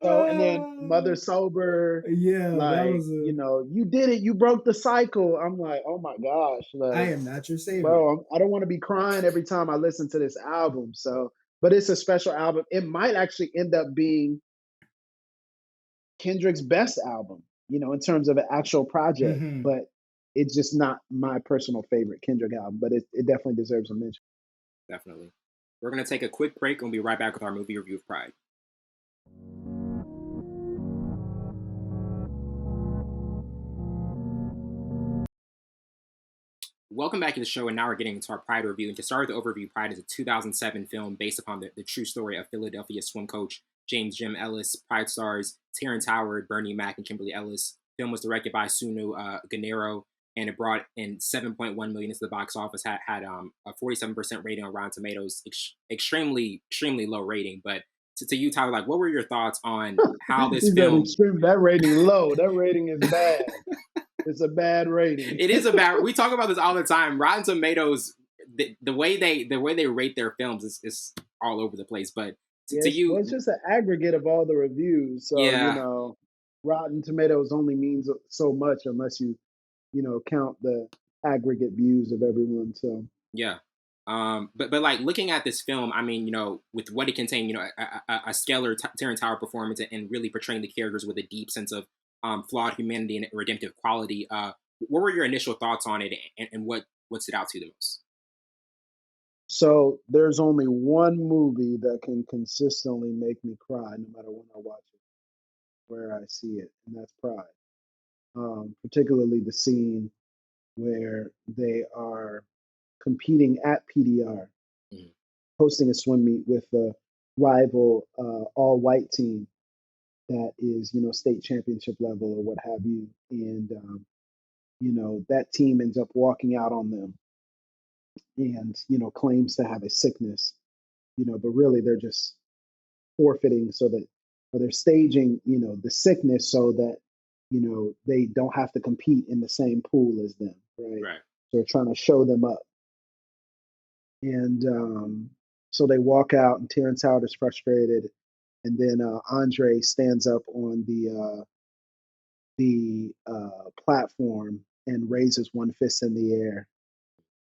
So, and then Mother Sober, like, you did it, you broke the cycle. I'm like, oh my gosh, like, I am not your savior, bro. I don't want to be crying every time I listen to this album. So, but it's a special album. It might actually end up being Kendrick's best album, in terms of an actual project. But it's just not my personal favorite Kendrick album. But it definitely deserves a mention. Definitely. We're gonna take a quick break and we'll be right back with our movie review of Pride. Welcome back to the show, and now we're getting into our Pride review. And to start with the overview, Pride is a 2007 film based upon the true story of Philadelphia swim coach James Jim Ellis. Pride stars Terrence Howard, Bernie Mac, and Kimberly Ellis. The film was directed by Sunu Gennaro, and it brought in $7.1 million into the box office. Had a 47% rating on Rotten Tomatoes, extremely low rating. But to you, Tyler, like, what were your thoughts on how this film? That rating low. That rating is bad. It's a bad rating. It is a bad. We talk about this all the time. Rotten Tomatoes, the way they rate their films is all over the place. But to you, it's just an aggregate of all the reviews. So Rotten Tomatoes only means so much unless you count the aggregate views of everyone. So but like looking at this film, I mean, with what it contained, a stellar Terrance Howard performance and really portraying the characters with a deep sense of flawed humanity and redemptive quality. What were your initial thoughts on it, and what stood out to you the most? So there's only one movie that can consistently make me cry no matter when I watch it. where I see it, and that's Pride. Particularly the scene where they are competing at PDR, Mm. hosting a swim meet with a rival all-white team that is, state championship level or what have you. And, that team ends up walking out on them and, claims to have a sickness, but really they're just forfeiting so that, or they're staging, the sickness so that, they don't have to compete in the same pool as them, right? Right. So they're trying to show them up. And so they walk out, and Terrence Howard is frustrated. And then Andre stands up on the platform and raises one fist in the air,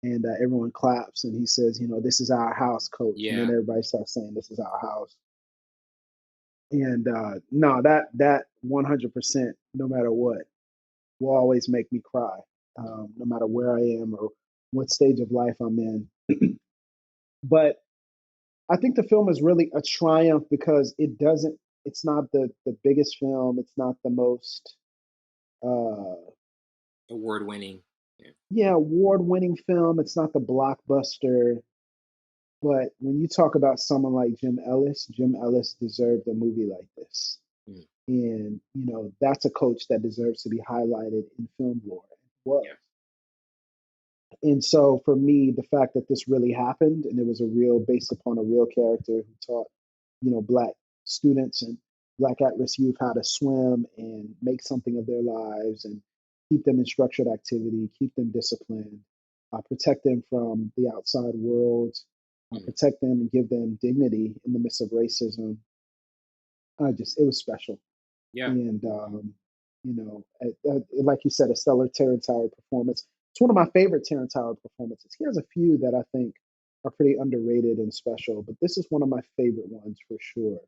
and everyone claps. And he says, "This is our house, coach." And then Yeah. everybody starts saying, "This is our house." And no, that 100%, no matter what, will always make me cry, no matter where I am or what stage of life I'm in. But I think the film is really a triumph because it's not the biggest film. It's not the most, uh, Award winning. award-winning film. It's not the blockbuster. But when you talk about someone like Jim Ellis deserved a movie like this. Mm. And, that's a coach that deserves to be highlighted in film lore. Was. Yeah. And so for me, the fact that this really happened and it was based upon a real character who taught, black students and black at-risk youth how to swim and make something of their lives and keep them in structured activity, keep them disciplined, protect them from the outside world, protect them and give them dignity in the midst of racism. It was special. Yeah. And, like you said, a stellar Terrence Howard performance. It's one of my favorite Terrence Howard performances. He has a few that I think are pretty underrated and special, but this is one of my favorite ones for sure.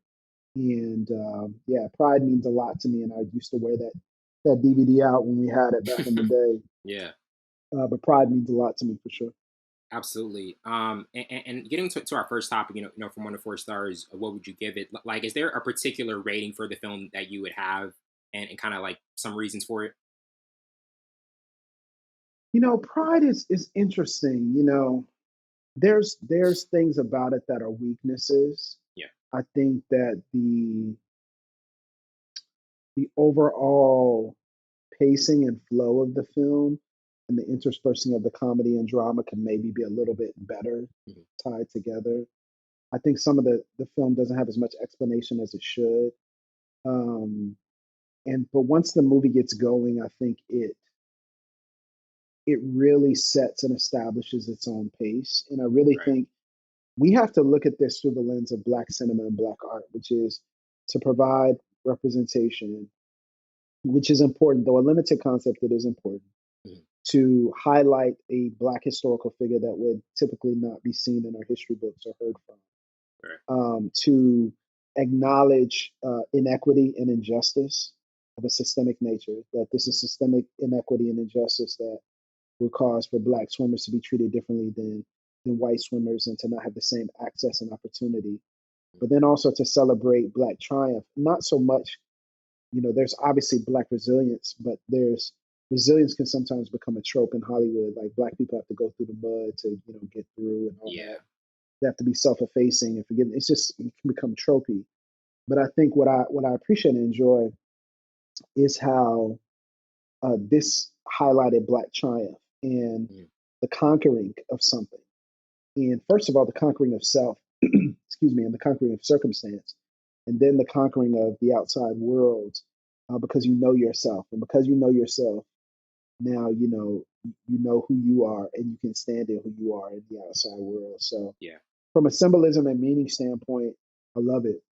And Pride means a lot to me, and I used to wear that DVD out when we had it back in the day. Yeah. But Pride means a lot to me for sure. Absolutely. And getting to our first topic, from 1 to 4 stars, what would you give it? Like, is there a particular rating for the film that you would have, and kind of like some reasons for it? Pride is interesting. There's things about it that are weaknesses. Yeah. I think that the overall pacing and flow of the film and the interspersing of the comedy and drama can maybe be a little bit better tied together. I think some of the film doesn't have as much explanation as it should. But once the movie gets going, I think it really sets and establishes its own pace. And I really think we have to look at this through the lens of Black cinema and Black art, which is to provide representation, which is important, though a limited concept, it is important, to highlight a Black historical figure that would typically not be seen in our history books or heard from, to acknowledge inequity and injustice of a systemic nature, that this is systemic inequity and injustice that will cause for Black swimmers to be treated differently than white swimmers and to not have the same access and opportunity. But then also to celebrate Black triumph, not so much, there's obviously Black resilience, but there's resilience can sometimes become a trope in Hollywood. Like Black people have to go through the mud to, get through and all that. They have to be self-effacing and forgive. It can become tropey. But I think what I appreciate and enjoy is how this highlighted Black triumph and the conquering of something. And first of all, the conquering of self, excuse me, and the conquering of circumstance, and then the conquering of the outside world, because you know yourself, and because you know yourself, now you know who you are, and you can stand in who you are in the outside world. So, from a symbolism and meaning standpoint, I love it.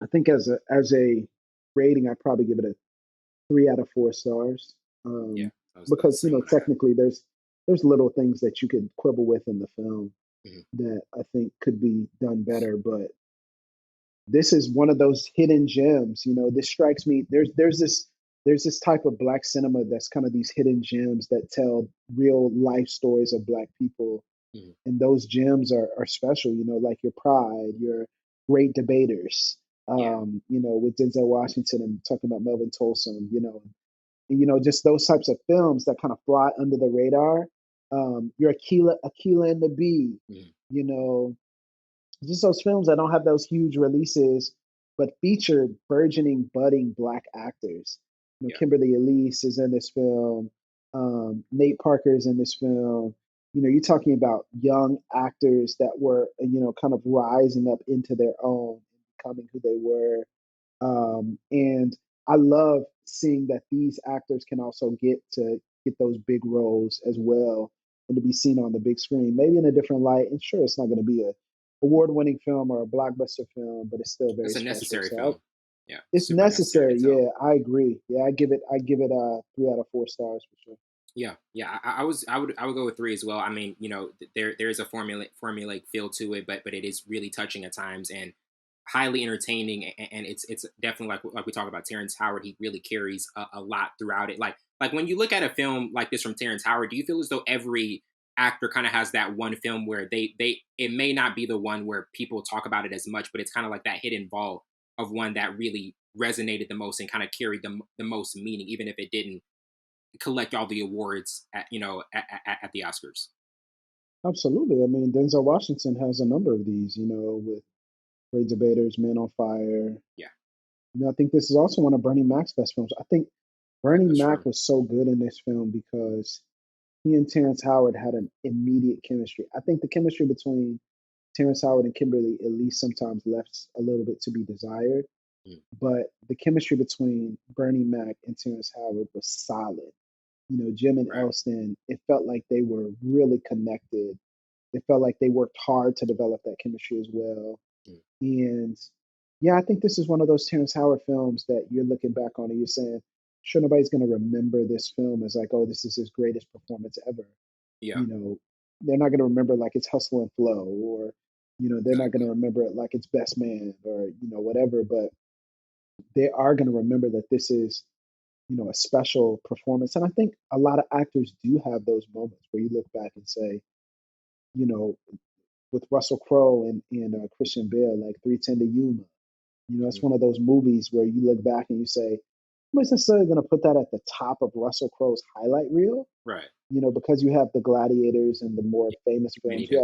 I think as a rating, I'd probably give it a 3 out of 4 stars. Because technically there's little things that you could quibble with in the film that I think could be done better, but this is one of those hidden gems. This strikes me. There's this type of Black cinema that's kind of these hidden gems that tell real life stories of Black people, and those gems are special. Like your Pride, your Great Debaters, with Denzel Washington and talking about Melvin Tolson, just those types of films that kind of fly under the radar. Your Aquila and the Bee, just those films that don't have those huge releases, but feature burgeoning, budding Black actors. Kimberly Ellis is in this film. Nate Parker is in this film. You're talking about young actors that were, kind of rising up into their own, becoming who they were. And I love seeing that these actors can also get those big roles as well, and to be seen on the big screen, maybe in a different light. And sure, it's not going to be a award-winning film or a blockbuster film, but it's still very It's a special. necessary film. Yeah, it's necessary. Yeah, I agree. Yeah, I give it 3 out of 4 stars for sure. Yeah, I would go with 3 as well. I mean, there is a formulaic feel to it, but it is really touching at times and highly entertaining. And it's definitely like we talk about Terrance Howard. He really carries a lot throughout it. Like when you look at a film like this from Terrance Howard, do you feel as though every actor kind of has that one film where it may not be the one where people talk about it as much, but it's kind of like that hidden vault of one that really resonated the most and kind of carried the most meaning, even if it didn't collect all the awards at the Oscars? Absolutely. I mean, Denzel Washington has a number of these, with Great Debaters, Man on Fire. Yeah. I think this is also one of Bernie Mac's best films. I think Bernie Mac true. was so good in this film because he and Terrence Howard had an immediate chemistry. I think the chemistry between Terrence Howard and Kimberly Ellis sometimes left a little bit to be desired. But the chemistry between Bernie Mac and Terrence Howard was solid. Jim and Elston, it felt like they were really connected. It felt like they worked hard to develop that chemistry as well. And yeah, I think this is one of those Terrence Howard films that you're looking back on and you're saying, sure, nobody's going to remember this film as like, oh, this is his greatest performance ever. Yeah. They're not going to remember like it's Hustle and Flow, or, they're not going to remember it like it's Best Man, or, whatever, but they are going to remember that this is, a special performance. And I think a lot of actors do have those moments where you look back and say, with Russell Crowe and Christian Bale, like 3:10 to Yuma, it's one of those movies where you look back and you say, nobody's necessarily going to put that at the top of Russell Crowe's highlight reel. Right. Because you have the Gladiators and the more famous films. You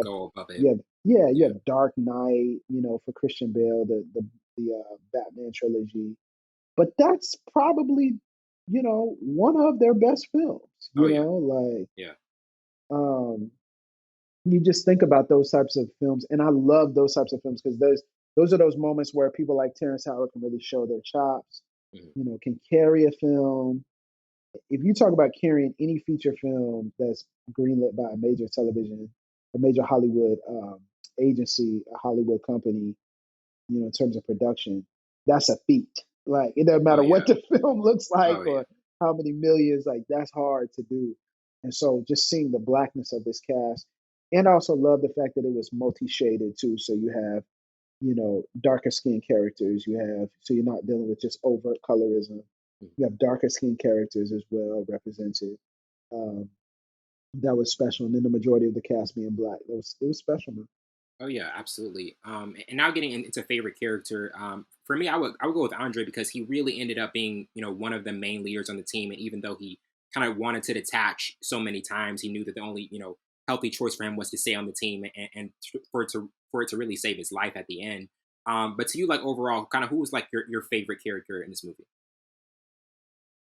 have Dark Knight, for Christian Bale, the Batman trilogy. But that's probably, one of their best films. You just think about those types of films, and I love those types of films because those are those moments where people like Terrence Howard can really show their chops, can carry a film. If you talk about carrying any feature film that's greenlit by a major television or major Hollywood agency, a Hollywood company, in terms of production, that's a feat. Like, it doesn't matter what the film looks like or how many millions, like, that's hard to do. And so just seeing the blackness of this cast, and I also love the fact that it was multi-shaded too. So you have, darker skinned characters. So you're not dealing with just overt colorism. You have darker skinned characters as well represented. That was special. And then the majority of the cast being Black. It was special, man. Oh yeah, absolutely. And now getting into favorite character, for me, I would go with Andre because he really ended up being, one of the main leaders on the team. And even though he kind of wanted to detach so many times, he knew that the only, healthy choice for him was to stay on the team and for it to really save his life at the end. But to you, like overall, kind of who was like your favorite character in this movie?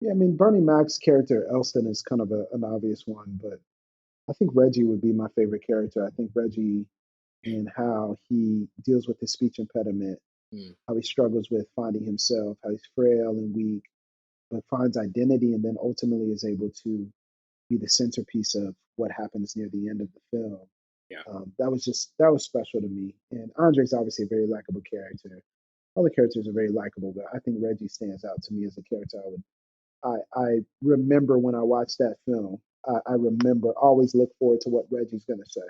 Yeah, I mean, Bernie Mac's character, Elston, is kind of an obvious one, but I think Reggie would be my favorite character. I think Reggie and how he deals with his speech impediment, how he struggles with finding himself, how he's frail and weak, but finds identity and then ultimately is able to be the centerpiece of what happens near the end of the film. Yeah. That was special to me. And Andre's obviously a very likable character. All the characters are very likable, but I think Reggie stands out to me as a character. I remember when I watched that film, I remember always look forward to what Reggie's going to say.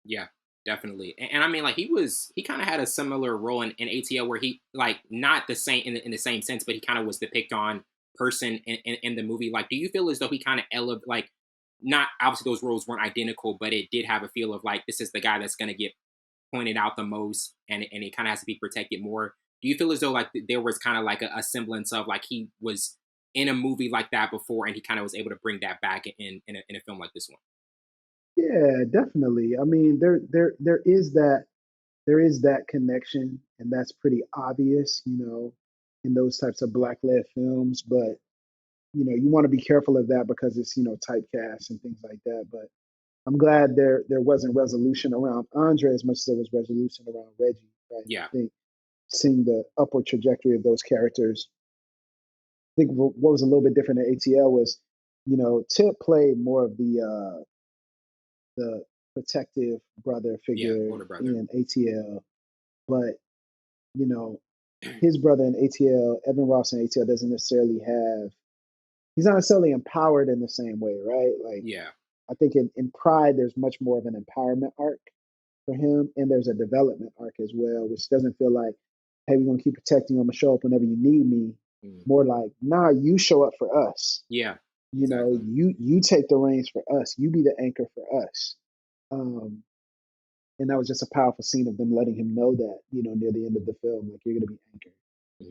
Yeah, definitely. And I mean, like he kind of had a similar role in ATL where he like not the same in the same sense, but he kind of was the picked on person in the movie. Like, do you feel as though he kind of elevated, like, not obviously those roles weren't identical, but it did have a feel of like this is the guy that's going to get pointed out the most, and it kind of has to be protected more. do you feel as though like there was kind of like a semblance of like he was in a movie like that before, and he kind of was able to bring that back in a film like this one? Yeah, definitely. I mean, there is that connection, and that's pretty obvious, in those types of black-led films. But you want to be careful of that because it's typecast and things like that. But I'm glad there wasn't resolution around Andre as much as there was resolution around Reggie. Right? Yeah. I think seeing the upward trajectory of those characters. I think what was a little bit different in ATL was, Tip played more of the protective brother Yeah, figure older brother. in ATL, but you know, his brother in ATL, Evan Ross in ATL, doesn't necessarily have. He's not necessarily empowered in the same way, right? Like, Yeah. I think in Pride, there's much more of an empowerment arc for him, and there's a development arc as well, which doesn't feel like, hey, we're gonna keep protecting you. I'm gonna show up whenever you need me. Mm. More like, nah, you show up for us. Yeah. Exactly. You take the reins for us. You be the anchor for us. Um, and that was just a powerful scene of them letting him know that, near the end of the film, like you're gonna be anchored,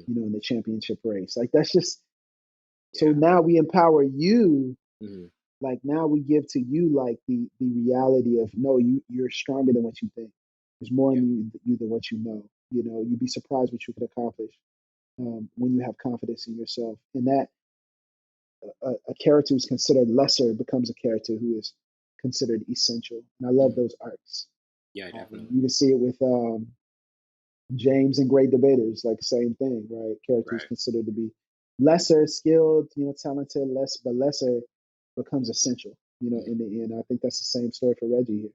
in the championship race. Like that's just so now we empower you. Mm-hmm. Like now we give to you like the reality of no, you're stronger than what you think. There's more in you than what you know. You'd be surprised what you could accomplish when you have confidence in yourself. And that a character who's considered lesser becomes a character who is considered essential. And I love those arcs. Yeah, definitely. You can see it with James and Great Debaters, like same thing, right? Characters considered to be lesser skilled, talented, but lesser becomes essential, in the end. I think that's the same story for Reggie here.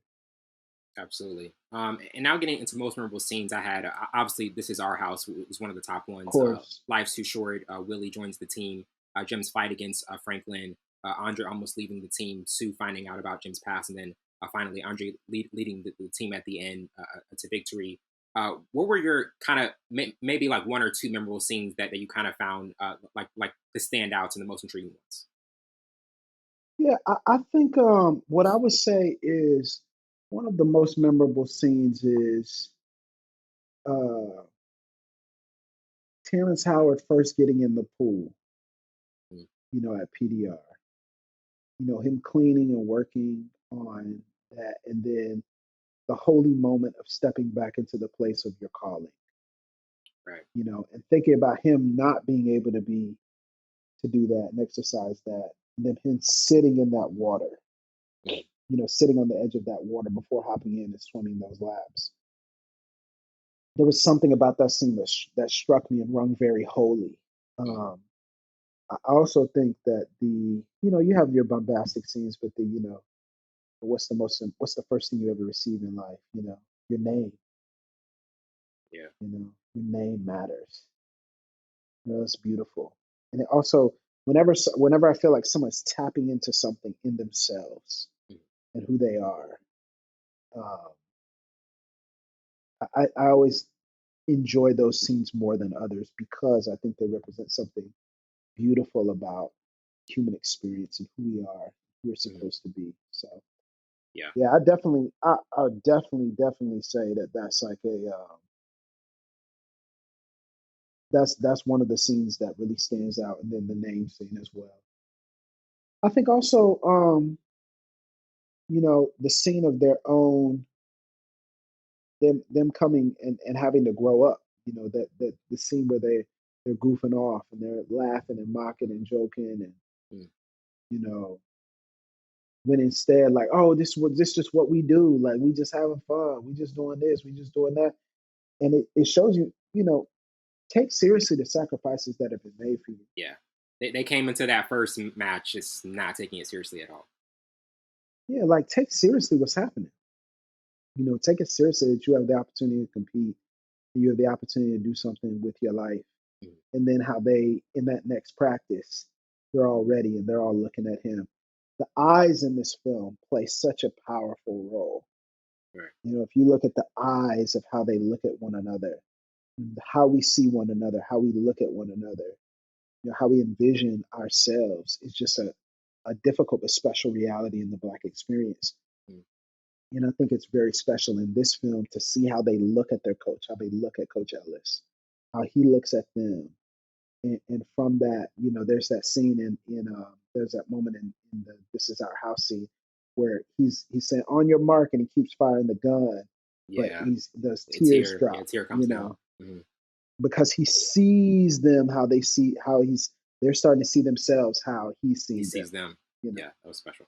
Absolutely. And now getting into most memorable scenes, I had obviously This Is Our House was one of the top ones. Of course. Life's Too Short. Willie joins the team. Jim's fight against Franklin. Andre almost leaving the team. Sue finding out about Jim's past, and then finally Andre leading the team at the end to victory. What were your kind of maybe like one or two memorable scenes that you kind of found like the standouts and the most intriguing ones? Yeah, I think what I would say is one of the most memorable scenes is uh, Terrence Howard first getting in the pool, at PDR. Him cleaning and working on that, and then the holy moment of stepping back into the place of your calling. Right. And thinking about him not being able to do that and exercise that, and then him sitting in that water, sitting on the edge of that water before hopping in and swimming those laps. There was something about that scene that struck me and rung very holy. I also think that you have your bombastic scenes, but what's the first thing you ever receive in life? Your name. Yeah. Your name matters. It's beautiful. And it also, whenever I feel like someone's tapping into something in themselves and who they are, I always enjoy those scenes more than others because I think they represent something beautiful about human experience and who we are, who we're supposed to be. So, yeah, I would definitely say that that's like that's one of the scenes that really stands out, and then the name scene as well. I think also, the scene of their own, them coming and having to grow up. That the scene where they're goofing off and they're laughing and mocking and joking and when instead like, oh, this just what we do, like we just having fun, we just doing this, we just doing that, and it shows you, take seriously the sacrifices that have been made for you. Yeah, they came into that first match just not taking it seriously at all. Yeah, like take seriously what's happening. Take it seriously that you have the opportunity to compete, and you have the opportunity to do something with your life, and then how they in that next practice, they're all ready and they're all looking at him. The eyes in this film play such a powerful role. Right. If you look at the eyes of how they look at one another, how we see one another, how we look at one another, how we envision ourselves is just a difficult but special reality in the Black experience. And I think it's very special in this film to see how they look at their coach, how they look at Coach Ellis. how he looks at them. And from that, there's that scene there's that moment in the "This Is Our House" scene where he's saying "on your mark" and he keeps firing the gun, but Yeah. those tears Yeah, a drop, tear comes down. because he sees them how they're starting to see themselves how he's He seen sees them. them. Yeah, that was special.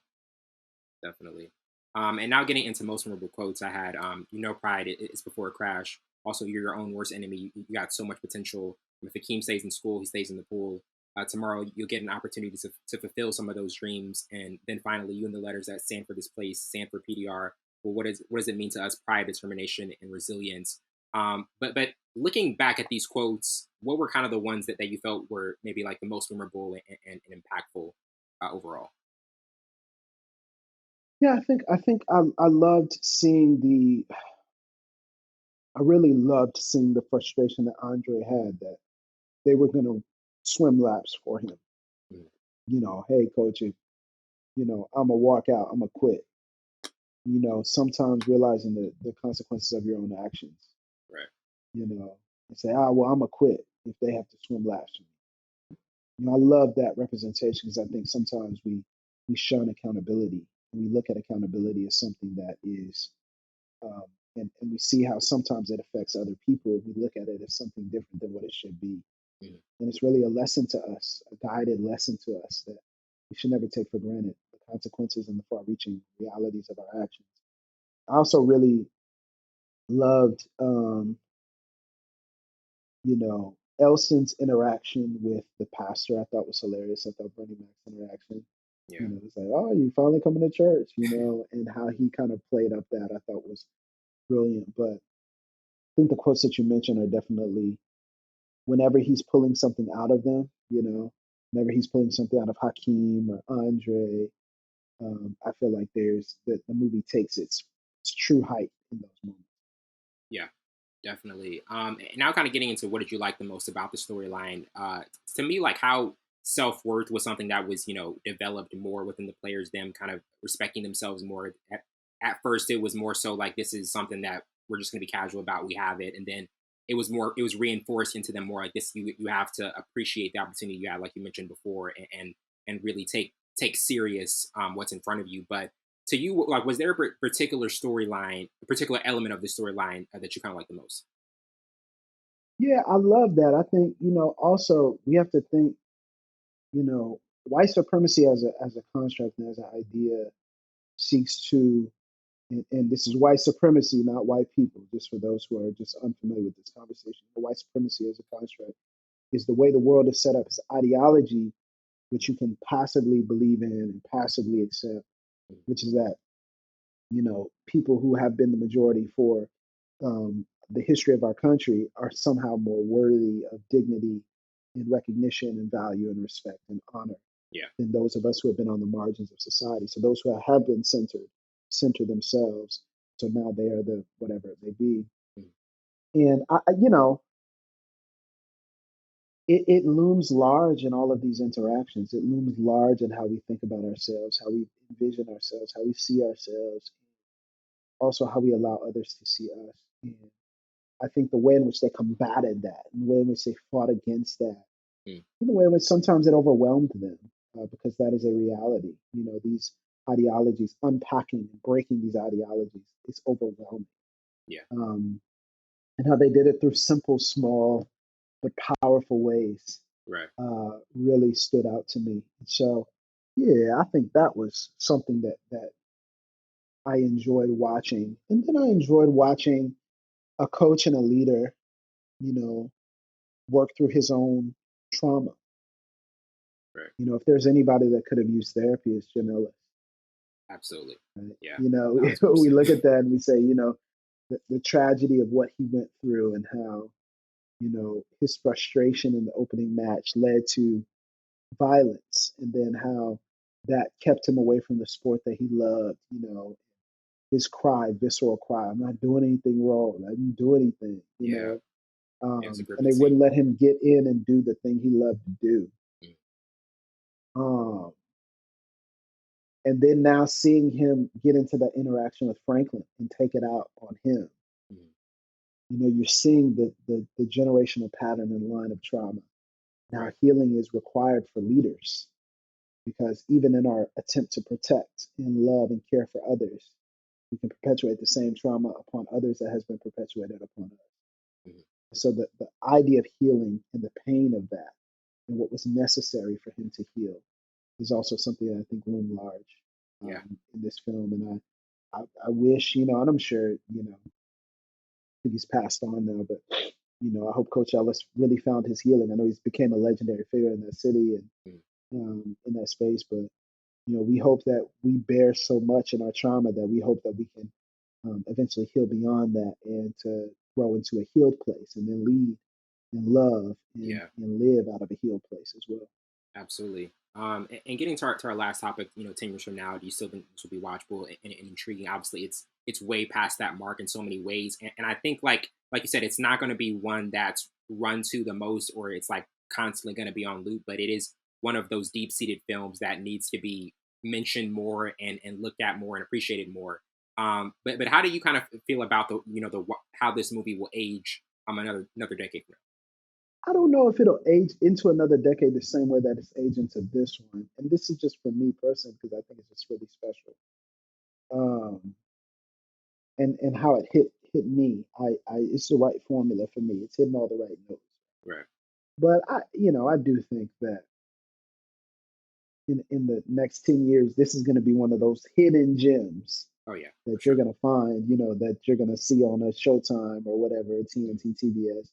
Definitely. And now getting into most memorable quotes, I had, pride is before a crash. Also, you're your own worst enemy. You got so much potential. If Hakeem stays in school, he stays in the pool. Tomorrow, you'll get an opportunity to fulfill some of those dreams. And then finally, you in the letters that stand for this place, stand for PDR. Well, what does it mean to us? Pride, determination, and resilience. But looking back at these quotes, what were kind of the ones that you felt were maybe like the most memorable and impactful overall? Yeah, I loved seeing I really loved seeing the frustration that Andre had that they were going to swim laps for him. Mm. Hey, coach, if, I'm going to walk out, I'm going to quit. Sometimes realizing the consequences of your own actions, Right. and say, well, I'm going to quit if they have to swim laps for me. I love that representation because I think sometimes we shun accountability and we look at accountability as something that is, um, and we see how sometimes it affects other people. We look at it as something different than what it should be. Mm. And it's really a lesson to us, a guided lesson to us that we should never take for granted the consequences and the far reaching realities of our actions. I also really loved, Elston's interaction with the pastor. I thought was hilarious. I thought Bernie Mac's interaction, Yeah. it's like, oh, you finally coming to church, and how he kind of played up that I thought was brilliant. But I think the quotes that you mentioned are definitely whenever he's pulling something out of them, whenever he's pulling something out of Hakeem or Andre, I feel like the movie takes its true height in those moments. Yeah, definitely. And now kind of getting into what did you like the most about the storyline? To me, like how self-worth was something that was, developed more within the players, them kind of respecting themselves more. At first, it was more so like this is something that we're just going to be casual about. We have it, and then it was reinforced into them more like this. You have to appreciate the opportunity you have, like you mentioned before, and really take serious what's in front of you. But to you, like, was there a particular storyline, a particular element of the storyline that you kind of like the most? Yeah, I love that. I think, also we have to think, you know, white supremacy as a construct and as an idea seeks to, and this is white supremacy, not white people, just for those who are just unfamiliar with this conversation. The white supremacy as a construct is the way the world is set up. It's ideology which you can passively believe in and passively accept, which is that, people who have been the majority for the history of our country are somehow more worthy of dignity and recognition and value and respect and honor Yeah. than those of us who have been on the margins of society. So those who have been center themselves. So now they are the whatever it may be. Mm. And it looms large in all of these interactions. It looms large in how we think about ourselves, how we envision ourselves, how we see ourselves, also how we allow others to see us. And I think the way in which they combated that, and the way in which they fought against that, Mm. and the way in which sometimes it overwhelmed them, because that is a reality. These ideologies, unpacking and breaking these ideologies, is overwhelming. Yeah. And how they did it through simple, small, but powerful ways Right. really stood out to me. So, yeah, I think that was something that I enjoyed watching. And then I enjoyed watching a coach and a leader, you know, work through his own trauma. Right. If there's anybody that could have used therapy, it's Jim Ellis. Absolutely. Right? Yeah. We 1,000%. look at that and we say, the tragedy of what he went through and how, his frustration in the opening match led to violence, and then how that kept him away from the sport that he loved. His cry, visceral cry, I'm not doing anything wrong. I didn't do anything, Yeah. It was a and gripping they scene. wouldn't let him get in and do the thing he loved to do. Mm. Um, and then now seeing him get into that interaction with Franklin and take it out on him, Mm. you're seeing the generational pattern and line of trauma. Now, Right. healing is required for leaders because even in our attempt to protect and love and care for others, we can perpetuate the same trauma upon others that has been perpetuated upon us. Mhm. So the idea of healing and the pain of that and what was necessary for him to heal is also something that I think loomed large Yeah. in this film. And I wish, and I'm sure, I think he's passed on now, but I hope Coach Ellis really found his healing. I know he's became a legendary figure in that city and Mm. in that space, but we hope that we bear so much in our trauma that we hope that we can eventually heal beyond that and to grow into a healed place and then lead and love Yeah. and live out of a healed place as well. Absolutely. And getting to our last topic, 10 years from now, do you still think this will be watchable and intriguing? Obviously, it's way past that mark in so many ways, and I think like you said, it's not going to be one that's run to the most or it's like constantly going to be on loop, but it is one of those deep seated films that needs to be mentioned more and looked at more and appreciated more. But how do you kind of feel about the how this movie will age another decade from I don't know if it'll age into another decade the same way that it's aged into this one. And this is just for me personally because I think it's just really special. Um, and how it hit me. It's the right formula for me. It's hitting all the right notes. now? Right. But I do think that in the next 10 years, this is going to be one of those hidden gems Oh yeah. that For you're sure. going to find, that you're going to see on a Showtime or whatever, TNT, TBS,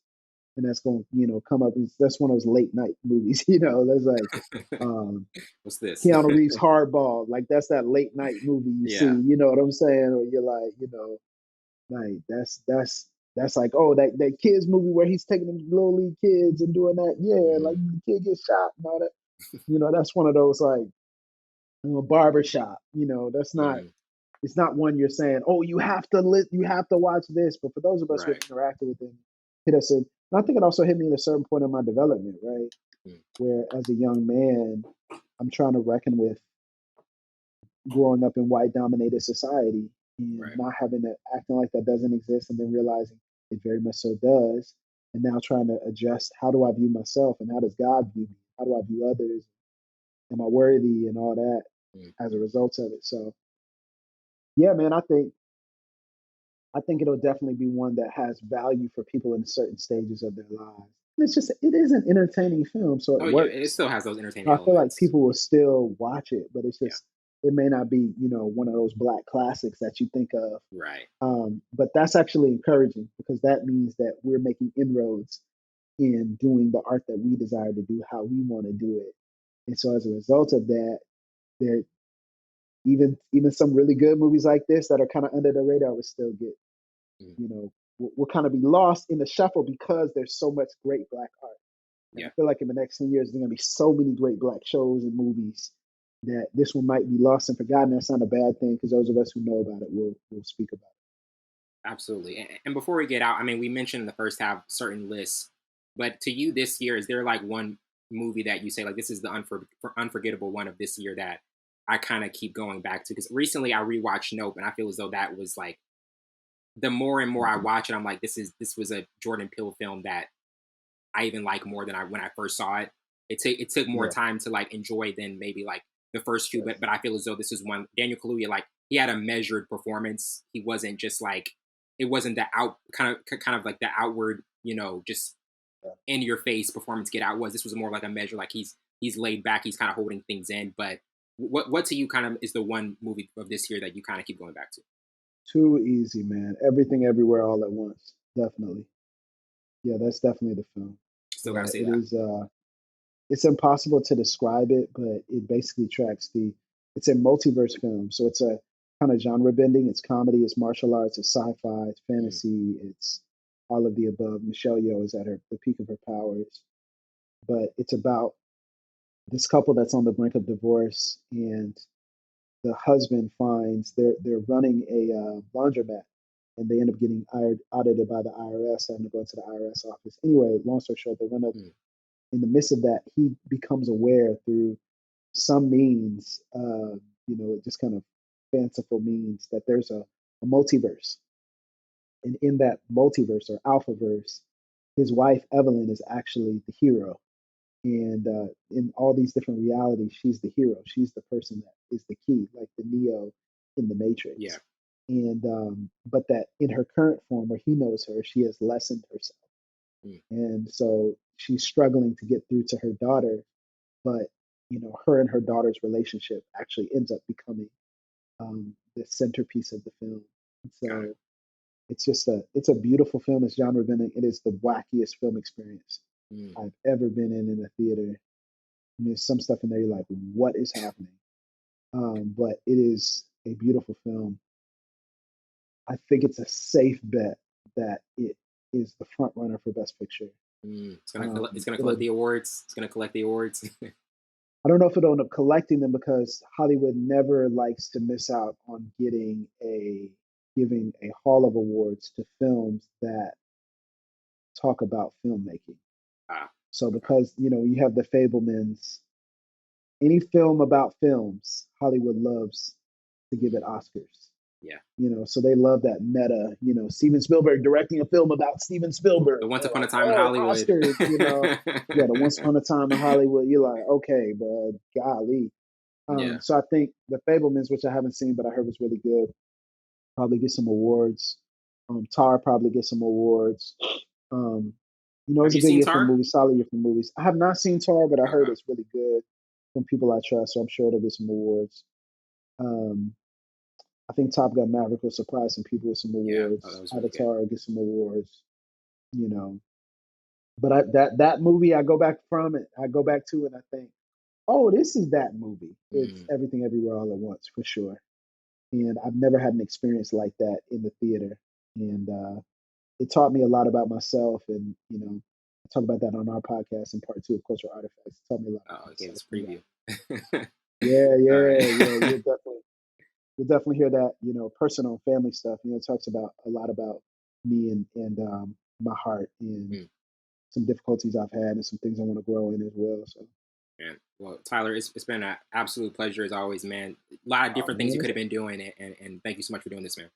and that's going to, come up. That's one of those late night movies, That's like um, What's this? Keanu Reeves Hardball, like that's that late night movie you see, Yeah. you know what I'm saying? Or you're like, like that's like, oh, that kids movie where he's taking them little league kids and doing that, yeah, like Mhm. the kid gets shot and all that. That's one of those like barbershop. That's not. Mhm. It's not one you're saying, oh, you have to you have to watch this. But for those of us who have Right. interacted with him, hit us in. And I think it also hit me at a certain point in my development, right, Mm. where as a young man, I'm trying to reckon with growing up in white dominated society and Right. not having that acting like that doesn't exist and then realizing it very much so does. And now trying to adjust how do I view myself and how does God view me? How do I view others? Am I worthy and all that Mm. as a result of it? So yeah, man, I think it'll definitely be one that has value for people in certain stages of their lives. It is an entertaining film, so it Oh yeah, it works. still has those entertaining I feel like elements. people will still watch it, but it's Yeah. just it may not be one of those black classics that you think of. Right. But that's actually encouraging because that means that we're making inroads in doing the art that we desire to do, how we want to do it. And so as a result of that, there even some really good movies like this that are kind of under the radar will still get, Mm. will kind of be lost in the shuffle because there's so much great black art. And I Yeah. feel like in the next 10 years, there's going to be so many great black shows and movies that this one might be lost and forgotten. That's not a bad thing because those of us who know about it will speak about Absolutely. And before we get out, I mean, we mentioned in the first half certain lists, but to you this year, is there like one movie that you say like this is the unforgettable one of this year that I kind of keep going back to? Because recently I rewatched Nope, and I feel as though that was like the more and more I watch it, I'm like, this was a Jordan Peele film that I even like more than I when I first saw it. It took it. more Yeah. time to like enjoy than maybe like the first two, Yes. but I feel as though this is one. Daniel Kaluuya, like he had a measured performance. He wasn't just like it wasn't the kind of like the outward, just Yeah. in your face performance Get Out was. This was more like a measure, like he's laid back, he's kind of holding things in. But what to you kind of is the one movie of this year that you kind of keep going back to? Too easy, man. Everything, everywhere, all at once. Definitely. Yeah, that's definitely the film. Still gotta Yeah, say it that. is. It's impossible to describe it, but it basically tracks the. It's a multiverse film, so it's a kind of genre bending. It's comedy, it's martial arts, it's sci-fi, it's Mm, fantasy, it's all of the above. Michelle Yeoh is at the peak of her powers, but it's about this couple that's on the brink of divorce, and the husband finds they're running a laundromat, and they end up getting audited by the IRS, having to go into the IRS office. Anyway, long story short, they run up mm, in the midst of that, he becomes aware through some means, just kind of fanciful means, that there's a multiverse. And in that multiverse or alphaverse, his wife Evelyn is actually the hero. And in all these different realities, she's the hero. She's the person that is the key, like the Neo in the Matrix. Yeah. And but that in her current form, where he knows her, she has lessened herself. And so she's struggling to get through to her daughter, but her and her daughter's relationship actually ends up becoming the centerpiece of the film. And so it's a beautiful film. It's genre bending. It is the wackiest film experience I've ever been in a theater. And there's some stuff in there you're like, what is happening? But it is a beautiful film. I think it's a safe bet that it is the front runner for Best Picture. It's gonna collect the awards. It's gonna collect the awards. I don't know if it'll end up collecting them, because Hollywood never likes to miss out on giving a hall of awards to films that talk about filmmaking. So because you have the Fabelmans, any film about films, Hollywood loves to give it Oscars. Yeah. So they love that meta, Steven Spielberg directing a film about Steven Spielberg. The Once Upon a Time in Hollywood. Oscars, the Once Upon a Time in Hollywood. You're like, okay, bro, golly. So I think the Fabelmans, which I haven't seen, but I heard was really good, probably get some awards. Tar probably get some awards. It's a good year for movies, solid year for movies. I have not seen Tar, but I heard it's really good from people I trust, so I'm sure it'll get some awards. I think Top Gun Maverick will surprise some people with some awards. Avatar will get some awards. But that movie I go back to, and I think, oh, this is that movie. It's Everything Everywhere All at Once, for sure. And I've never had an experience like that in the theater. And it taught me a lot about myself. And, I talk about that on our podcast in part 2 of Cultural Artifacts. It taught me a lot. Oh, okay, this preview. Yeah. You'll definitely hear that, personal family stuff. It talks about a lot about me and my heart and some difficulties I've had and some things I want to grow in as well. So. Man, well, Tyler, it's been an absolute pleasure as always, man. A lot of different things you could have been doing, and thank you so much for doing this, man.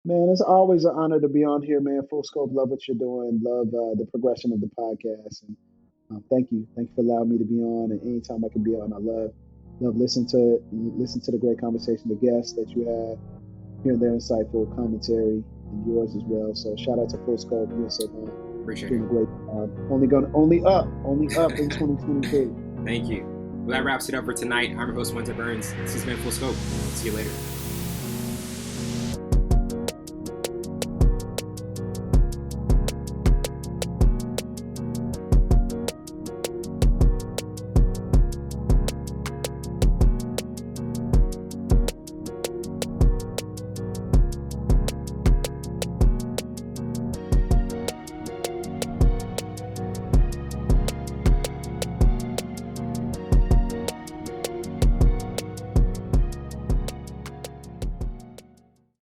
Man, it's always an honor to be on here, man. Full Scope, love what you're doing, love the progression of the podcast, and thank you for allowing me to be on. And anytime I can be on, I love listen to the great conversation, the guests that you have, hearing their insightful commentary, and yours as well. So shout out to Full Scope, you and Savon. Appreciate doing it. A great job. Only up in 2022. Thank you. Well, that wraps it up for tonight. I'm your host, Winter Burns. This has been Full Scope. See you later.